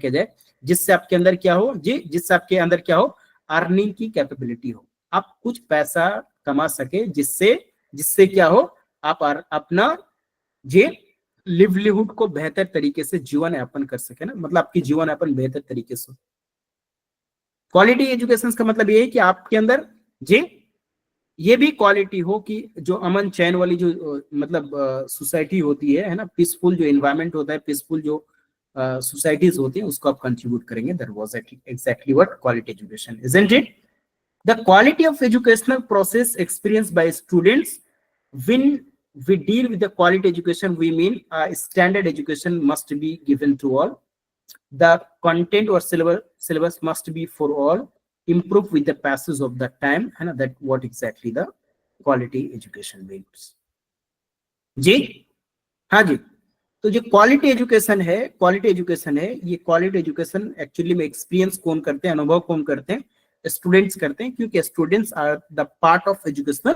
जाए जिससे आपके अंदर क्या हो जी, जिससे आपके अंदर क्या हो, अर्निंग की कैपेबिलिटी हो, आप कुछ पैसा कमा सके, जिससे क्या हो, आप अपना जे लिवलीहुड को बेहतर तरीके से जीवन यापन कर सके ना, मतलब आपकी जीवन यापन बेहतर तरीके से। क्वालिटी एजुकेशन का मतलब ये है कि आपके अंदर ये भी क्वालिटी हो कि जो अमन चैन वाली जो मतलब सोसाइटी होती है ना, पीसफुल जो एनवायरनमेंट होता है, पीसफुल जो सोसाइटीज होती है, उसको आप कंट्रीब्यूट करेंगे। That was exactly what quality education, isn't it? The quality of educational process experienced by students, when we deal with the quality education, we mean standard education must be given to all. The content or syllabus must be for all, improve with the passage of the time, and that what exactly the quality education means. जी हाँ जी, तो जो quality education है, ये quality education actually में experience कौन करते हैं, अनुभव कौन करते हैं, स्टूडेंट्स करते हैं, क्योंकि students are the part of educational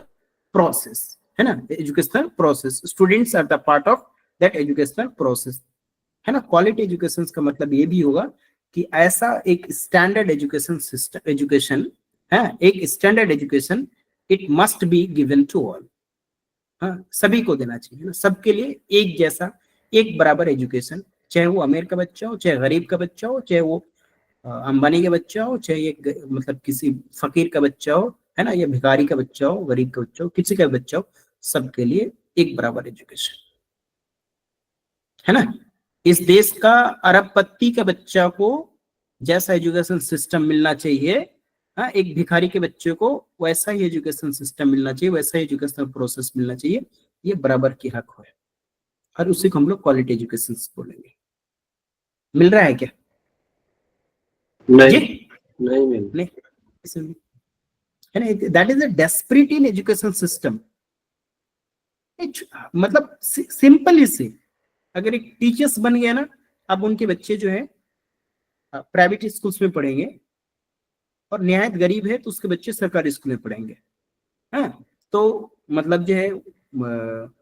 process, है ना, educational process, students are the part of that educational process, है ना। क्वालिटी एजुकेशन का मतलब ये भी होगा कि ऐसा एक स्टैंडर्ड एजुकेशन सिस्टम, एक standard education, it must be given to all, हाँ, सभी को देना चाहिए ना, सबके लिए एक जैसा, एक बराबर एजुकेशन, चाहे वो अमीर का बच्चा हो, चाहे गरीब का बच्चा हो, चाहे वो अंबानी का बच्चा हो, चाहे ये मतलब किसी फकीर का बच्चा हो, है ना, या भिखारी का बच्चा हो, गरीब का बच्चा हो, किसी का बच्चा हो, सबके लिए एक बराबर एजुकेशन, है ना। इस देश का अरबपति का बच्चा को जैसा एजुकेशन सिस्टम मिलना चाहिए, हाँ, एक भिखारी के बच्चे को वैसा ही एजुकेशन सिस्टम मिलना चाहिए, वैसा ही एजुकेशनल प्रोसेस मिलना चाहिए, ये बराबर की हक है, और उसी को हम लोग क्वालिटी एजुकेशन बोलेंगे। मिल रहा है क्या? नहीं, है ना, that is a desperate in education system. मतलब सिंपल से अगर एक टीचर्स बन गया ना, अब उनके बच्चे जो है प्राइवेट स्कूल्स में पढ़ेंगे, और निहायत गरीब है तो उसके बच्चे सरकारी स्कूल में पढ़ेंगे, हाँ, तो मतलब जो है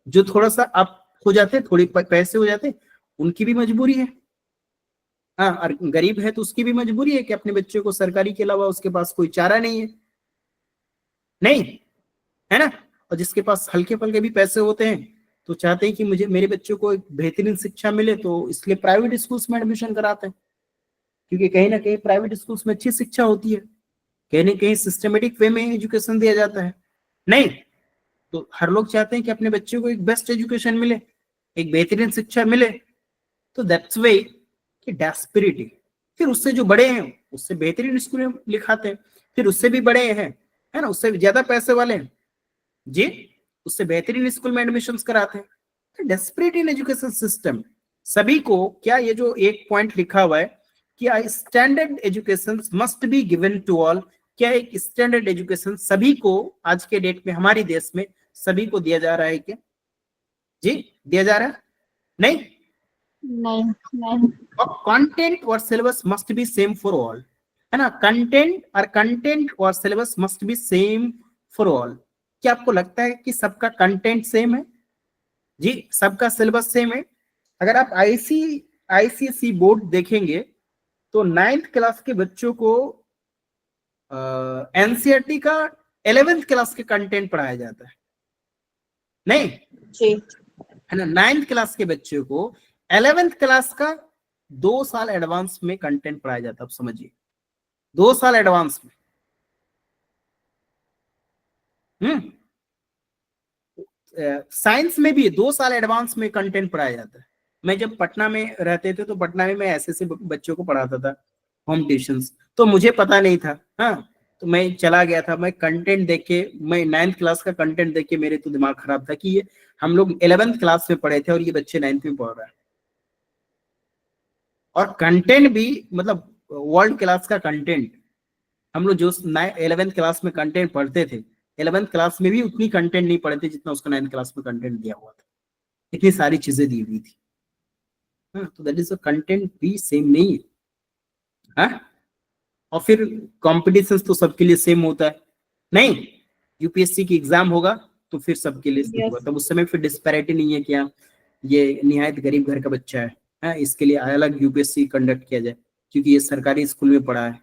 जो थोड़ा सा आप हो जाते, थोड़ी पैसे हो जाते, उनकी भी मजबूरी है, हाँ, और गरीब है तो उसकी भी मजबूरी है कि अपने बच्चे को सरकारी के अलावा उसके पास कोई चारा नहीं है, नहीं, है ना। और जिसके पास हल्के फल्के भी पैसे होते हैं तो चाहते हैं कि मेरे बच्चों को एक बेहतरीन शिक्षा मिले, तो इसलिए प्राइवेट स्कूल्स में एडमिशन कराते हैं, क्योंकि कहीं ना कहीं प्राइवेट स्कूल्स में अच्छी शिक्षा होती है, कहीं ना कहीं सिस्टमेटिक वे में एजुकेशन दिया जाता है, नहीं, तो हर लोग चाहते हैं कि अपने बच्चों को एक बेस्ट एजुकेशन मिले, एक बेहतरीन शिक्षा मिले, तो दैट्स वे कि डेस्परेट, फिर उससे जो बड़े हैं उससे बेहतरीन स्कूल में लिखाते हैं, फिर उससे भी बड़े हैं, है ना, उससे ज्यादा पैसे वाले हैं जी, उससे बेहतरीन स्कूल में एडमिशंस कराते हैं। डेस्परेट इन एजुकेशन सिस्टम, सभी को क्या, ये जो एक पॉइंट लिखा हुआ है कि standard education must be given to all, क्या एक स्टैंडर्ड एजुकेशन सभी को आज के डेट में हमारे देश में सभी को दिया जा रहा है क्या जी, दिया जा रहा है? नहीं, कंटेंट और syllabus must be same for all, है ना, कंटेंट और syllabus must be same for all. क्या आपको लगता है कि सबका कंटेंट सेम है? जी, सबका सिलेबस सेम है। अगर आप आईसीएसई बोर्ड देखेंगे तो 9th क्लास के बच्चों को एनसीईआरटी का 11th क्लास के कंटेंट पढ़ाया जाता है, नहीं जी है ना? 9th क्लास के बच्चों को 11th क्लास का 2 साल एडवांस में कंटेंट पढ़ाया जाता है। आप समझिए, 2 साल एडवांस में। साइंस में भी 2 साल एडवांस में कंटेंट पढ़ाया जाता है। मैं जब पटना में रहते थे तो पटना में मैं ऐसे बच्चों को पढ़ाता था होम ट्यूशंस, तो मुझे पता नहीं था। हाँ, तो मैं चला गया था, मैं कंटेंट देख के, मैं 9th क्लास का कंटेंट देख के मेरे तो दिमाग खराब था कि ये हम लोग 11th क्लास में पढ़े थे और ये बच्चे 9th में पढ़ रहा है। और कंटेंट भी मतलब वर्ल्ड क्लास का कंटेंट। हम लोग जो 11th क्लास में कंटेंट पढ़ते थे, 11th क्लास में भी उतनी कंटेंट नहीं पढ़े थे जितना उसका 9th क्लास में कंटेंट दिया हुआ था। इतनी सारी चीजें दी हुई थी। हाँ, तो दैट इज अ कंटेंट भी सेम नहीं है। हाँ? और फिर कॉम्पिटिशन तो सबके लिए सेम होता है, नहीं? यूपीएससी की एग्जाम होगा तो फिर सबके लिए सेम होगा, तब उस समय फिर डिस्पैरिटी नहीं है कि हाँ ये निहायत गरीब घर का बच्चा है, हाँ, इसके लिए अलग यूपीएससी कंडक्ट किया जाए क्योंकि ये सरकारी स्कूल में पढ़ा है।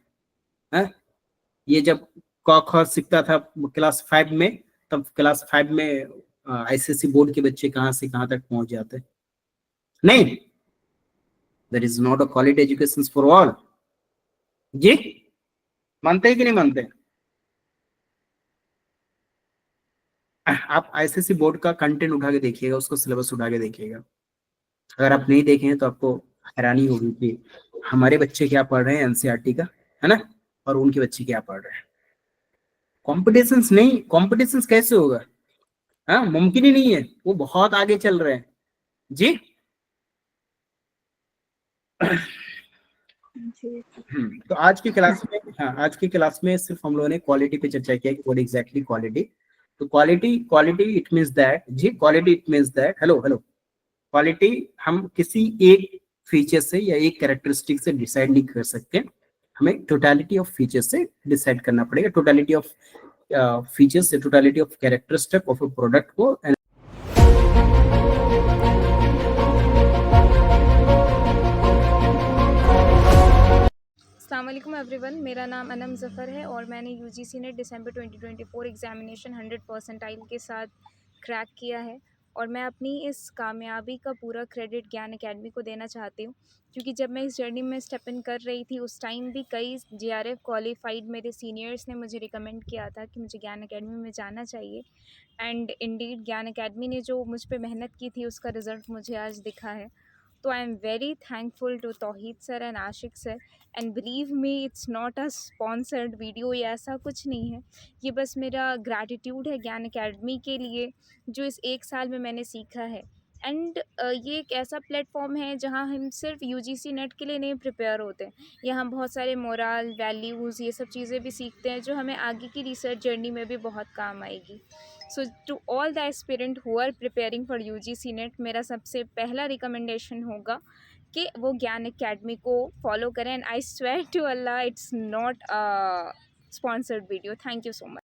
हाँ? ये जब क ख सीखता था क्लास 5 में, तब क्लास 5 में आईसीएसई बोर्ड के बच्चे कहाँ से कहाँ तक पहुंच जाते हैं, नहीं? That is not a quality education for all. जी, मानते हैं कि नहीं मानते? आप आईसीएसई बोर्ड का कंटेंट उठा के देखिएगा, उसको सिलेबस उठा के देखिएगा। अगर आप नहीं देखें तो आपको हैरानी होगी कि हमारे बच्चे क्या पढ़ रहे हैं एनसीईआरटी का, है ना, और उनके बच्चे क्या पढ़ रहे हैं। कॉम्पिटिशन्स नहीं, कॉम्पिटिशन्स कैसे होगा? हाँ, मुमकिन ही नहीं है, वो बहुत आगे चल रहे हैं। जी तो आज की क्लास में, हाँ, आज की क्लास में सिर्फ हम लोगों ने क्वालिटी पे चर्चा किया कि व्हाट एग्जैक्टली क्वालिटी। तो क्वालिटी इट मींस दैट, जी, quality it means that, hello quality हम किसी एक फीचर से या एक कैरेक्टरिस्टिक से डिसाइड नहीं कर सकते, हमें टोटलिटी ऑफ फीचर से डिसाइड करना पड़ेगा। टोटलिटी ऑफ फीचर्स से, totality of characteristic of a product को अस्सलाम वालेकुम एवरीवन, मेरा नाम अनम ज़फ़र है और मैंने यूजीसी नेट दिसंबर 2024 एग्ज़ामिनेशन 100 परसेंटाइल के साथ क्रैक किया है और मैं अपनी इस कामयाबी का पूरा क्रेडिट ज्ञान एकेडमी को देना चाहती हूँ, क्योंकि जब मैं इस जर्नी में स्टेप इन कर रही थी उस टाइम भी कई जीआरएफ क्वालिफाइड मेरे सीनियर्स ने मुझे रिकमेंड किया था कि मुझे ज्ञान एकेडमी में जाना चाहिए। एंड इंडीड ज्ञान एकेडमी ने जो मुझ पर मेहनत की थी उसका रिज़ल्ट मुझे आज दिखा है। तो I am very thankful to Tauheed sir and Ashiq sir, and believe me it's not a sponsored video या ऐसा कुछ नहीं है, ये बस मेरा ग्रैटिट्यूड है ज्ञान एकेडमी के लिए जो इस 1 साल में मैंने सीखा है। एंड ये एक ऐसा प्लेटफॉर्म है जहाँ हम सिर्फ यूजीसी नेट के लिए नहीं प्रिपेयर होते हैं, यहाँ बहुत सारे मोरल वैल्यूज़ ये सब चीज़ें भी सीखते हैं जो हमें आगे की रिसर्च जर्नी में भी बहुत काम आएगी। So to all the aspirant who are preparing for UGC NET, मेरा सबसे पहला रिकमेंडेशन होगा कि वो ज्ञान एकेडमी को फॉलो करें। And I swear to Allah it's not a sponsored video. Thank you so much.